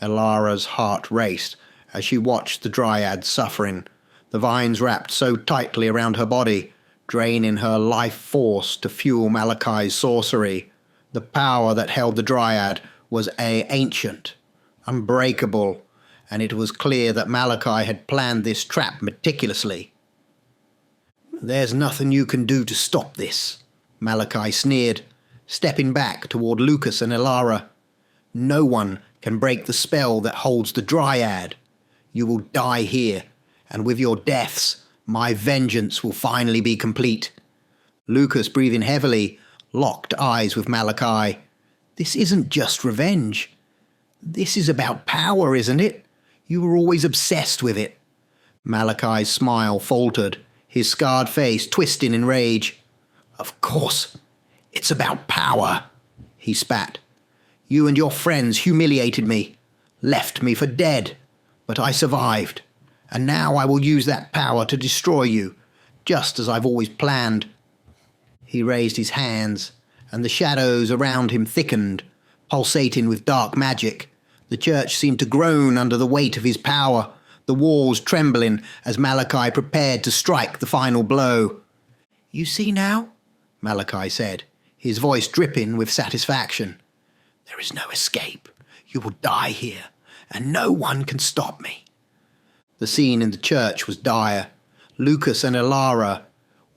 Elara's heart raced as she watched the Dryad suffering, the vines wrapped so tightly around her body, draining her life force to fuel Malakai's sorcery. The power that held the Dryad was ancient, unbreakable, and it was clear that Malakai had planned this trap meticulously. There's nothing you can do to stop this, Malakai sneered, stepping back toward Lucas and Elara. No one can break the spell that holds the Dryad. You will die here, and with your deaths, my vengeance will finally be complete. Lucas, breathing heavily, locked eyes with Malakai. This isn't just revenge. This is about power, isn't it? You were always obsessed with it. Malakai's smile faltered, his scarred face twisting in rage. Of course, it's about power, he spat. You and your friends humiliated me, left me for dead, but I survived, and now I will use that power to destroy you, just as I've always planned." He raised his hands, and the shadows around him thickened, pulsating with dark magic. The church seemed to groan under the weight of his power, the walls trembling as Malakai prepared to strike the final blow. "You see now?" Malakai said, his voice dripping with satisfaction. "There is no escape. You will die here, and no one can stop me." The scene in the church was dire. Lucas and Elara,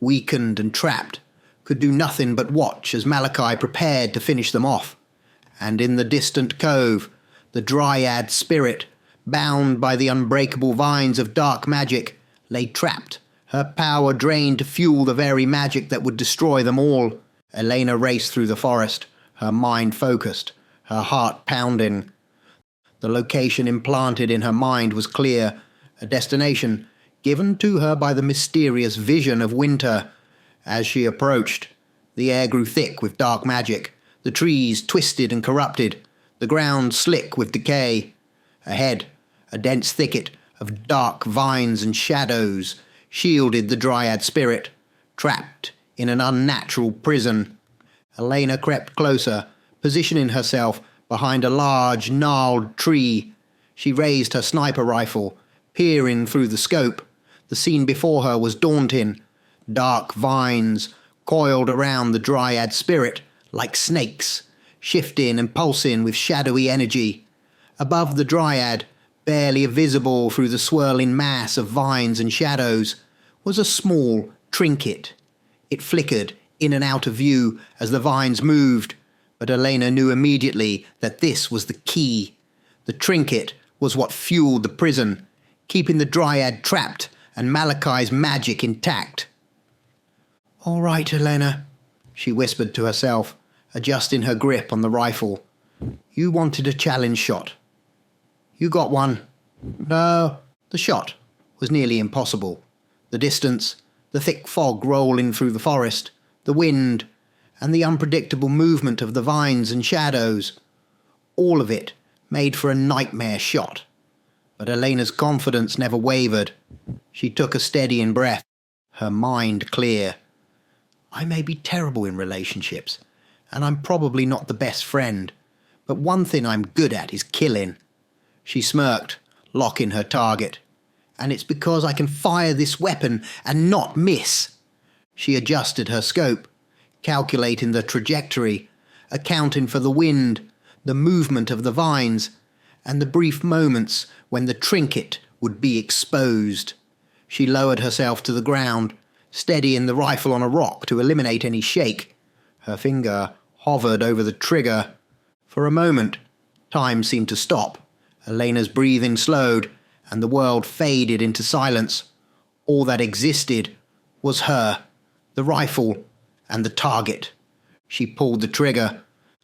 weakened and trapped, could do nothing but watch as Malakai prepared to finish them off. And in the distant cove, the Dryad spirit, bound by the unbreakable vines of dark magic, lay trapped, her power drained to fuel the very magic that would destroy them all. Elena raced through the forest, her mind focused, her heart pounding. The location implanted in her mind was clear, a destination given to her by the mysterious vision of winter. As she approached, the air grew thick with dark magic, the trees twisted and corrupted, the ground slick with decay. Ahead, a dense thicket of dark vines and shadows shielded the Dryad spirit, trapped in an unnatural prison. Elena crept closer, positioning herself behind a large, gnarled tree. She raised her sniper rifle, peering through the scope. The scene before her was daunting. Dark vines coiled around the Dryad spirit like snakes, shifting and pulsing with shadowy energy. Above the Dryad, barely visible through the swirling mass of vines and shadows, was a small trinket. It flickered in and out of view as the vines moved, but Elena knew immediately that this was the key. The trinket was what fueled the prison, keeping the Dryad trapped and Malakai's magic intact. "All right, Elena," she whispered to herself, adjusting her grip on the rifle. "You wanted a challenge shot. You got one." No, the shot was nearly impossible. The distance, the thick fog rolling through the forest, the wind, and the unpredictable movement of the vines and shadows, all of it made for a nightmare shot. But Elena's confidence never wavered. She took a steadying breath, her mind clear. "I may be terrible in relationships, and I'm probably not the best friend, but one thing I'm good at is killing." She smirked, locking her target. "And it's because I can fire this weapon and not miss." She adjusted her scope, calculating the trajectory, accounting for the wind, the movement of the vines, and the brief moments when the trinket would be exposed. She lowered herself to the ground, steadying the rifle on a rock to eliminate any shake. Her finger hovered over the trigger. For a moment, time seemed to stop. Elena's breathing slowed, and the world faded into silence. All that existed was her, the rifle, and the target. She pulled the trigger.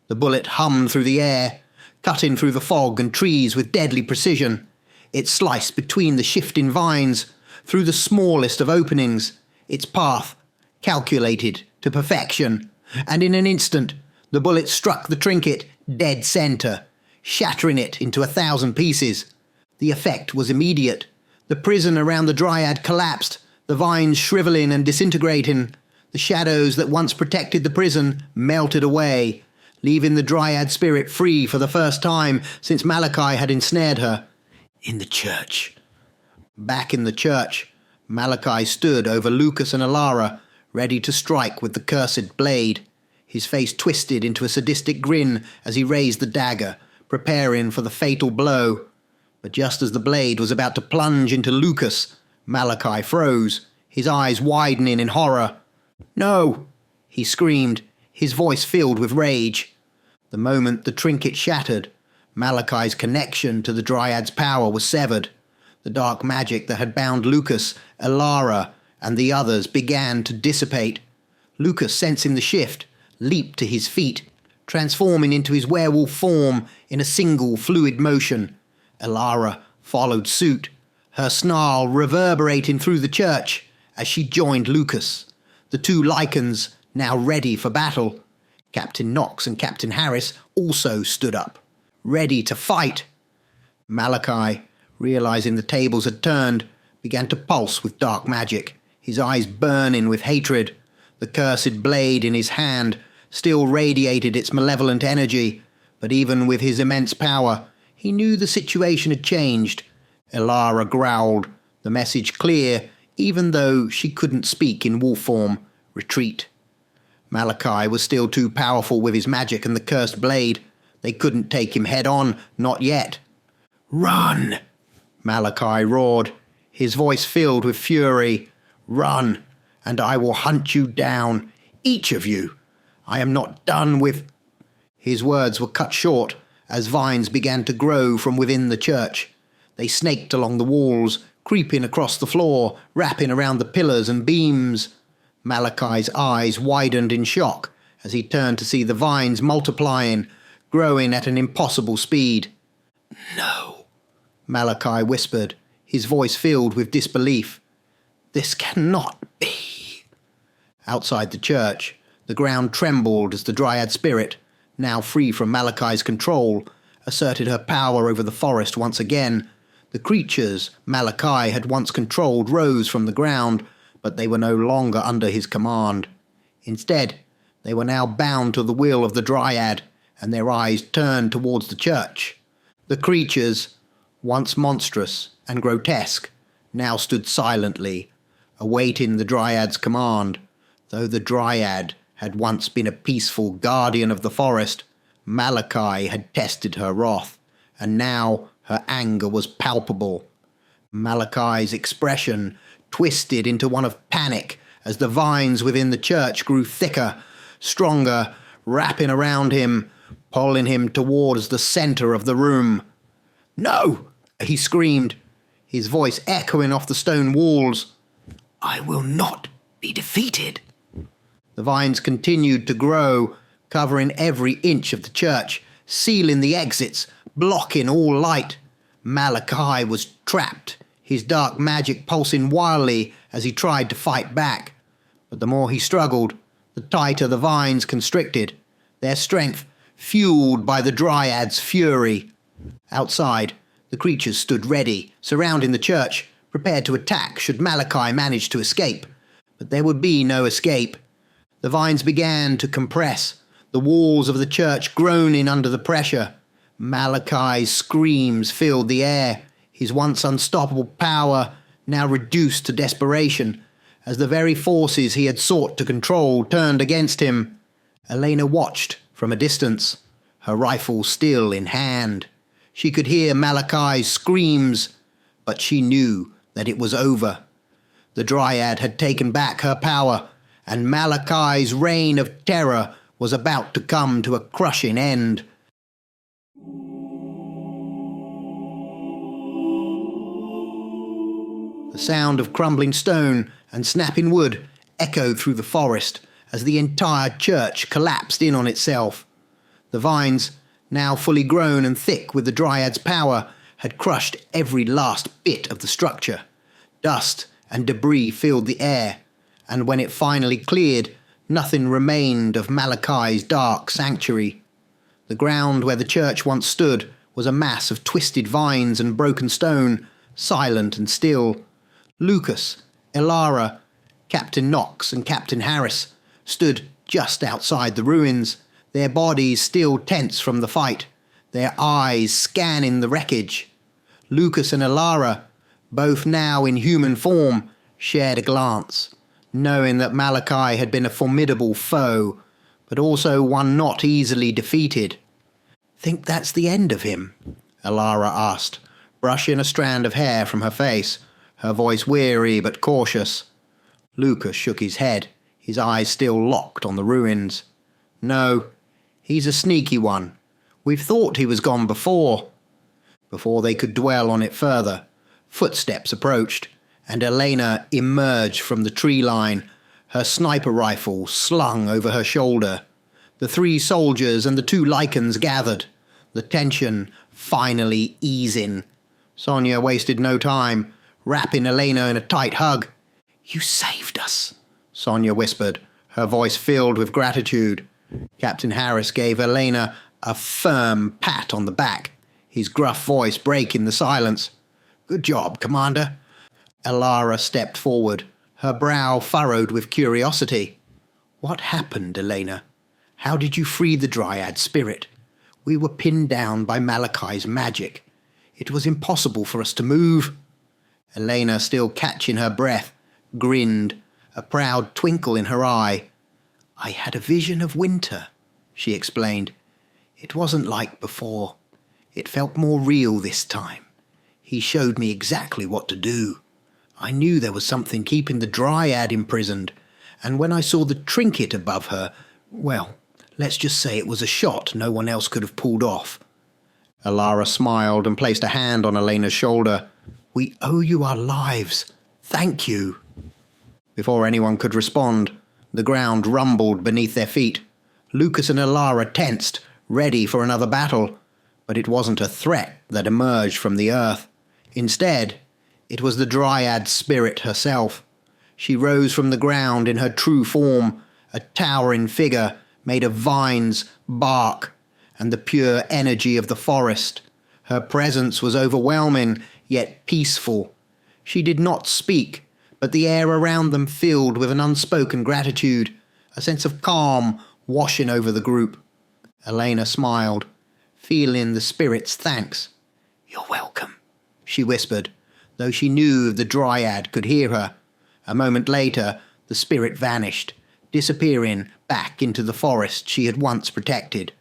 The bullet hummed through the air, cutting through the fog and trees with deadly precision. It sliced between the shifting vines, through the smallest of openings, its path calculated to perfection, and in an instant the bullet struck the trinket dead center, shattering it into 1,000 pieces. The effect was immediate. The prison around the Dryad collapsed, the vines shriveling and disintegrating. The shadows that once protected the prison melted away, leaving the Dryad spirit free for the first time since Malakai had ensnared her. "In the church." Back in the church, Malakai stood over Lucas and Elara, ready to strike with the cursed blade. His face twisted into a sadistic grin as he raised the dagger, preparing for the fatal blow. But just as the blade was about to plunge into Lucas, Malakai froze, his eyes widening in horror. "No!" he screamed, his voice filled with rage. The moment the trinket shattered, Malakai's connection to the Dryad's power was severed. The dark magic that had bound Lucas, Elara, and the others began to dissipate. Lucas, sensing the shift, leaped to his feet, transforming into his werewolf form in a single fluid motion. Elara followed suit, her snarl reverberating through the church as she joined Lucas. The two Lycans, now ready for battle. Captain Knox and Captain Harris also stood up, ready to fight. Malakai, realizing the tables had turned, began to pulse with dark magic, his eyes burning with hatred. The cursed blade in his hand still radiated its malevolent energy, but even with his immense power, he knew the situation had changed. Elara growled, the message clear, even though she couldn't speak in wolf form. Retreat. Malakai was still too powerful with his magic and the cursed blade. They couldn't take him head on, not yet. Run! Malakai roared, his voice filled with fury. Run, and I will hunt you down, each of you. I am not done with... His words were cut short as vines began to grow from within the church. They snaked along the walls, creeping across the floor, wrapping around the pillars and beams. Malakai's eyes widened in shock as he turned to see the vines multiplying, growing at an impossible speed. No, Malakai whispered, his voice filled with disbelief. This cannot be. Outside the church, the ground trembled as the Dryad spirit, now free from Malakai's control, asserted her power over the forest once again. The creatures Malakai had once controlled rose from the ground, but they were no longer under his command. Instead, they were now bound to the will of the Dryad, and their eyes turned towards the church. The creatures, once monstrous and grotesque, now stood silently, awaiting the Dryad's command. Though the Dryad had once been a peaceful guardian of the forest, Malakai had tested her wrath, and now her anger was palpable. Malakai's expression twisted into one of panic as the vines within the church grew thicker, stronger, wrapping around him, pulling him towards the centre of the room. No! He screamed, his voice echoing off the stone walls. I will not be defeated. The vines continued to grow, covering every inch of the church, sealing the exits, blocking all light. Malakai was trapped, his dark magic pulsing wildly as he tried to fight back. But the more he struggled, the tighter the vines constricted, their strength fueled by the Dryad's fury. Outside, the creatures stood ready, surrounding the church, prepared to attack should Malakai manage to escape. But there would be no escape. The vines began to compress, the walls of the church groaning under the pressure. Malakai's screams filled the air, his once unstoppable power now reduced to desperation, as the very forces he had sought to control turned against him. Elena watched from a distance, her rifle still in hand. She could hear Malakai's screams, but she knew that it was over. The Dryad had taken back her power, and Malakai's reign of terror was about to come to a crushing end. The sound of crumbling stone and snapping wood echoed through the forest as the entire church collapsed in on itself. The vines, now fully grown and thick with the Dryad's power, had crushed every last bit of the structure. Dust and debris filled the air, and when it finally cleared, nothing remained of Malakai's dark sanctuary. The ground where the church once stood was a mass of twisted vines and broken stone, silent and still. Lucas, Elara, Captain Knox and Captain Harris stood just outside the ruins, their bodies still tense from the fight, their eyes scanning the wreckage. Lucas and Elara, both now in human form, shared a glance, knowing that Malakai had been a formidable foe, but also one not easily defeated. "Think that's the end of him?" Elara asked, brushing a strand of hair from her face, her voice weary but cautious. Lucas shook his head, his eyes still locked on the ruins. "No, he's a sneaky one. We've thought he was gone before." Before they could dwell on it further, footsteps approached, and Elena emerged from the tree line, her sniper rifle slung over her shoulder. The 3 soldiers and the 2 Lycans gathered, the tension finally easing. Sonia wasted no time, wrapping Elena in a tight hug. "You saved us," Sonia whispered, her voice filled with gratitude. Captain Harris gave Elena a firm pat on the back, his gruff voice breaking the silence. "Good job, Commander." Elara stepped forward, her brow furrowed with curiosity. "What happened, Elena? How did you free the Dryad spirit? We were pinned down by Malakai's magic. It was impossible for us to move." Elena, still catching her breath, grinned, a proud twinkle in her eye. "I had a vision of winter," she explained. "It wasn't like before. It felt more real this time. He showed me exactly what to do. I knew there was something keeping the Dryad imprisoned, and when I saw the trinket above her, well, let's just say it was a shot no one else could have pulled off." Elara smiled and placed a hand on Elena's shoulder. "We owe you our lives. Thank you." Before anyone could respond, the ground rumbled beneath their feet. Lucas and Elara tensed, ready for another battle, but it wasn't a threat that emerged from the earth. Instead, it was the Dryad spirit herself. She rose from the ground in her true form, a towering figure made of vines, bark, and the pure energy of the forest. Her presence was overwhelming, yet peaceful. She did not speak, but the air around them filled with an unspoken gratitude, a sense of calm washing over the group. Elena smiled, feeling the spirit's thanks. "You're welcome," she whispered, though she knew the Dryad could hear her. A moment later, the spirit vanished, disappearing back into the forest she had once protected.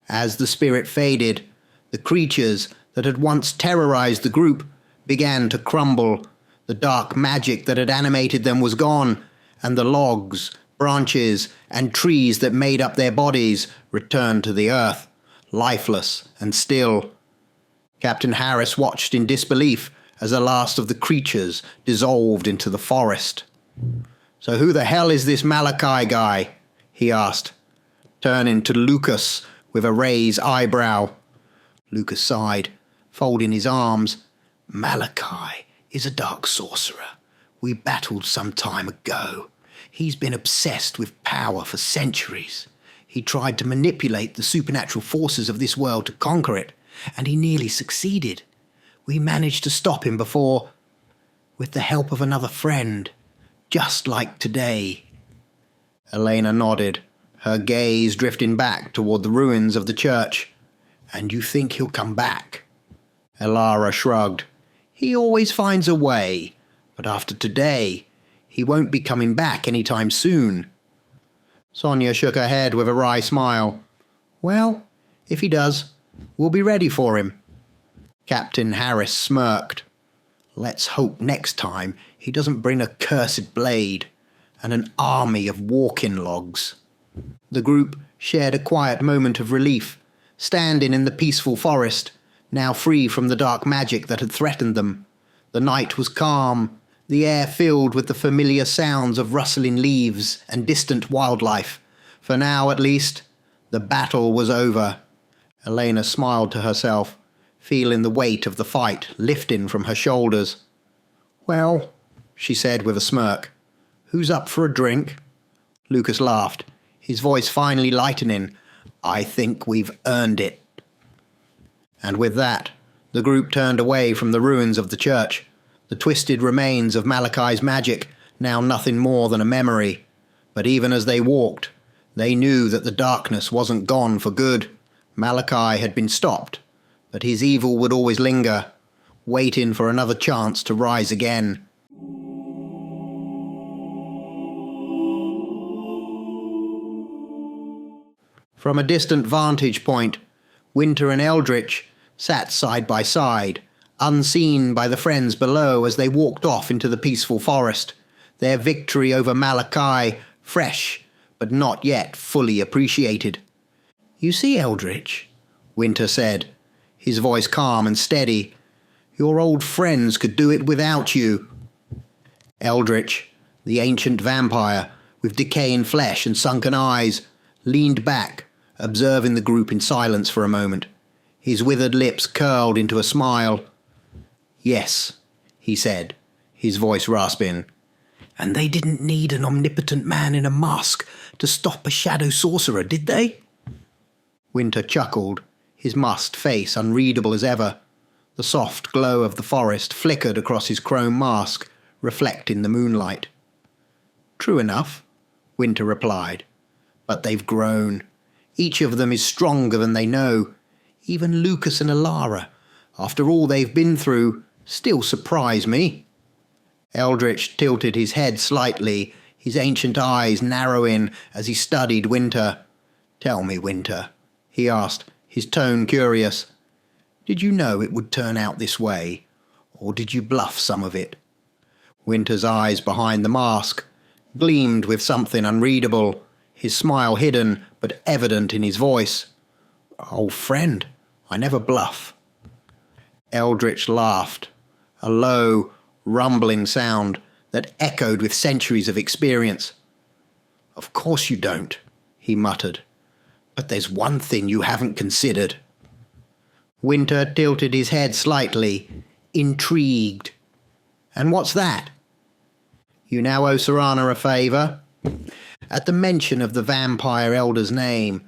As the spirit faded, the creatures that had once terrorized the group began to crumble. The dark magic that had animated them was gone, and the logs, branches, and trees that made up their bodies returned to the earth, lifeless and still. Captain Harris watched in disbelief as the last of the creatures dissolved into the forest. "So who the hell is this Malakai guy?" he asked, turning to Lucas with a raised eyebrow. Lucas sighed, folding his arms. "Malakai is a dark sorcerer. We battled some time ago. He's been obsessed with power for centuries. He tried to manipulate the supernatural forces of this world to conquer it, and he nearly succeeded. We managed to stop him before, with the help of another friend, just like today." Elena nodded, her gaze drifting back toward the ruins of the church. "And you think he'll come back?" Elara shrugged. "He always finds a way, but after today, he won't be coming back any time soon." Sonia shook her head with a wry smile. "Well, if he does, we'll be ready for him." Captain Harris smirked. "Let's hope next time he doesn't bring a cursed blade and an army of walking logs." The group shared a quiet moment of relief, standing in the peaceful forest, now free from the dark magic that had threatened them. The night was calm, the air filled with the familiar sounds of rustling leaves and distant wildlife. For now, at least, the battle was over. Elena smiled to herself, feeling the weight of the fight lifting from her shoulders. "Well," she said with a smirk, "who's up for a drink?" Lucas laughed, his voice finally lightening. "I think we've earned it." And with that, the group turned away from the ruins of the church, the twisted remains of Malakai's magic, now nothing more than a memory. But even as they walked, they knew that the darkness wasn't gone for good. Malakai had been stopped, but his evil would always linger, waiting for another chance to rise again. From a distant vantage point, Winter and Eldritch sat side by side, unseen by the friends below as they walked off into the peaceful forest, their victory over Malakai fresh, but not yet fully appreciated. "You see, Eldritch," Winter said, his voice calm and steady, "your old friends could do it without you." Eldritch, the ancient vampire, with decaying flesh and sunken eyes, leaned back, observing the group in silence for a moment. His withered lips curled into a smile. "Yes," he said, his voice rasping. "And they didn't need an omnipotent man in a mask to stop a shadow sorcerer, did they?" Winter chuckled, his masked face unreadable as ever. The soft glow of the forest flickered across his chrome mask, reflect in the moonlight. True enough, Winter replied. But they've grown. Each of them is stronger than they know. Even Lucas and Elara, after all they've been through, still surprise me. Eldritch tilted his head slightly, his ancient eyes narrowing as he studied Winter. Tell me, Winter, he asked, his tone curious. Did you know it would turn out this way, or did you bluff some of it? Winter's eyes behind the mask gleamed with something unreadable, his smile hidden but evident in his voice. Old friend, I never bluff. Eldritch laughed, a low, rumbling sound that echoed with centuries of experience. Of course you don't, he muttered. But there's one thing you haven't considered. Winter tilted his head slightly, intrigued. And what's that? You now owe Seranna a favour. At the mention of the vampire elder's name,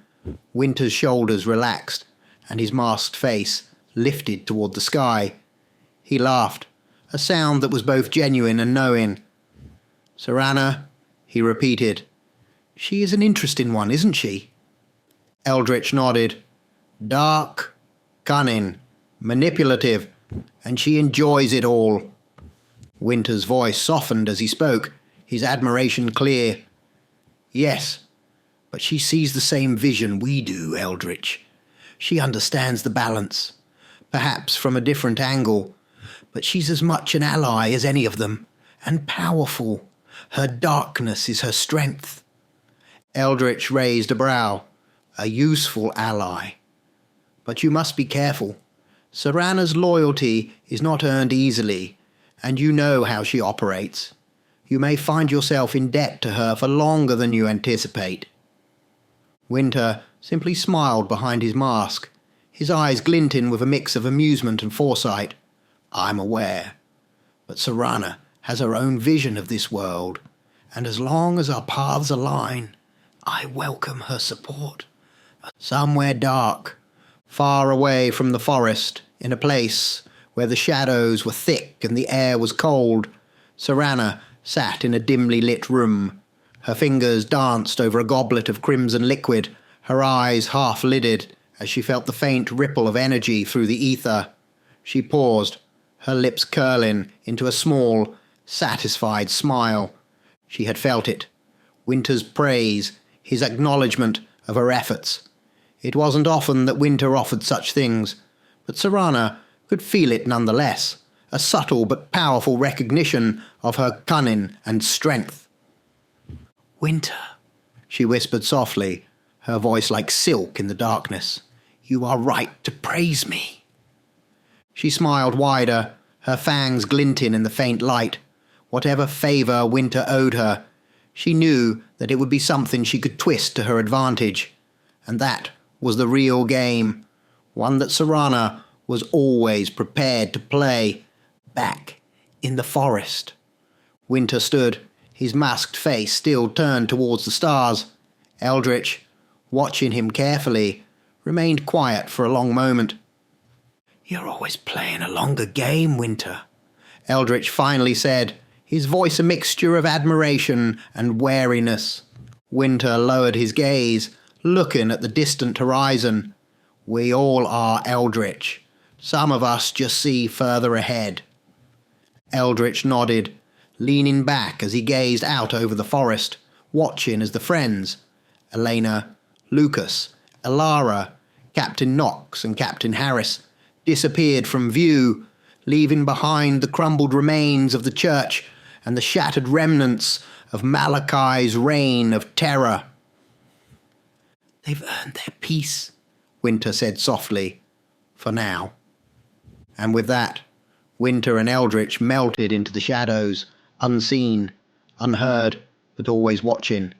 Winter's shoulders relaxed, and his masked face lifted toward the sky. He laughed, a sound that was both genuine and knowing. Seranna, he repeated. She is an interesting one, isn't she? Eldritch nodded. Dark, cunning, manipulative, and she enjoys it all. Winter's voice softened as he spoke, his admiration clear. Yes, but she sees the same vision we do, Eldritch. She understands the balance, perhaps from a different angle, but she's as much an ally as any of them, and powerful. Her darkness is her strength. Eldritch raised a brow. A useful ally. But you must be careful. Seranna's loyalty is not earned easily, and you know how she operates. You may find yourself in debt to her for longer than you anticipate. Winter simply smiled behind his mask, his eyes glinting with a mix of amusement and foresight. I'm aware. But Seranna has her own vision of this world, and as long as our paths align, I welcome her support. Somewhere dark, far away from the forest, in a place where the shadows were thick and the air was cold, Seranna sat in a dimly lit room. Her fingers danced over a goblet of crimson liquid, her eyes half-lidded as she felt the faint ripple of energy through the ether. She paused, her lips curling into a small, satisfied smile. She had felt it. Winter's praise, his acknowledgement of her efforts. It wasn't often that Winter offered such things, but Seranna could feel it nonetheless, a subtle but powerful recognition of her cunning and strength. Winter, she whispered softly, her voice like silk in the darkness. You are right to praise me. She smiled wider, her fangs glinting in the faint light. Whatever favour Winter owed her, she knew that it would be something she could twist to her advantage, and that was the real game, one that Seranna was always prepared to play, back in the forest. Winter stood, his masked face still turned towards the stars. Eldritch, watching him carefully, remained quiet for a long moment. You're always playing a longer game, Winter, Eldritch finally said, his voice a mixture of admiration and wariness. Winter lowered his gaze, looking at the distant horizon. We all are, Eldritch. Some of us just see further ahead. Eldritch nodded, leaning back as he gazed out over the forest, watching as the friends, Elena, Lucas, Elara, Captain Knox and Captain Harris, disappeared from view, leaving behind the crumbled remains of the church and the shattered remnants of Malakai's reign of terror. They've earned their peace, Winter said softly, for now. And with that, Winter and Eldritch melted into the shadows, unseen, unheard, but always watching.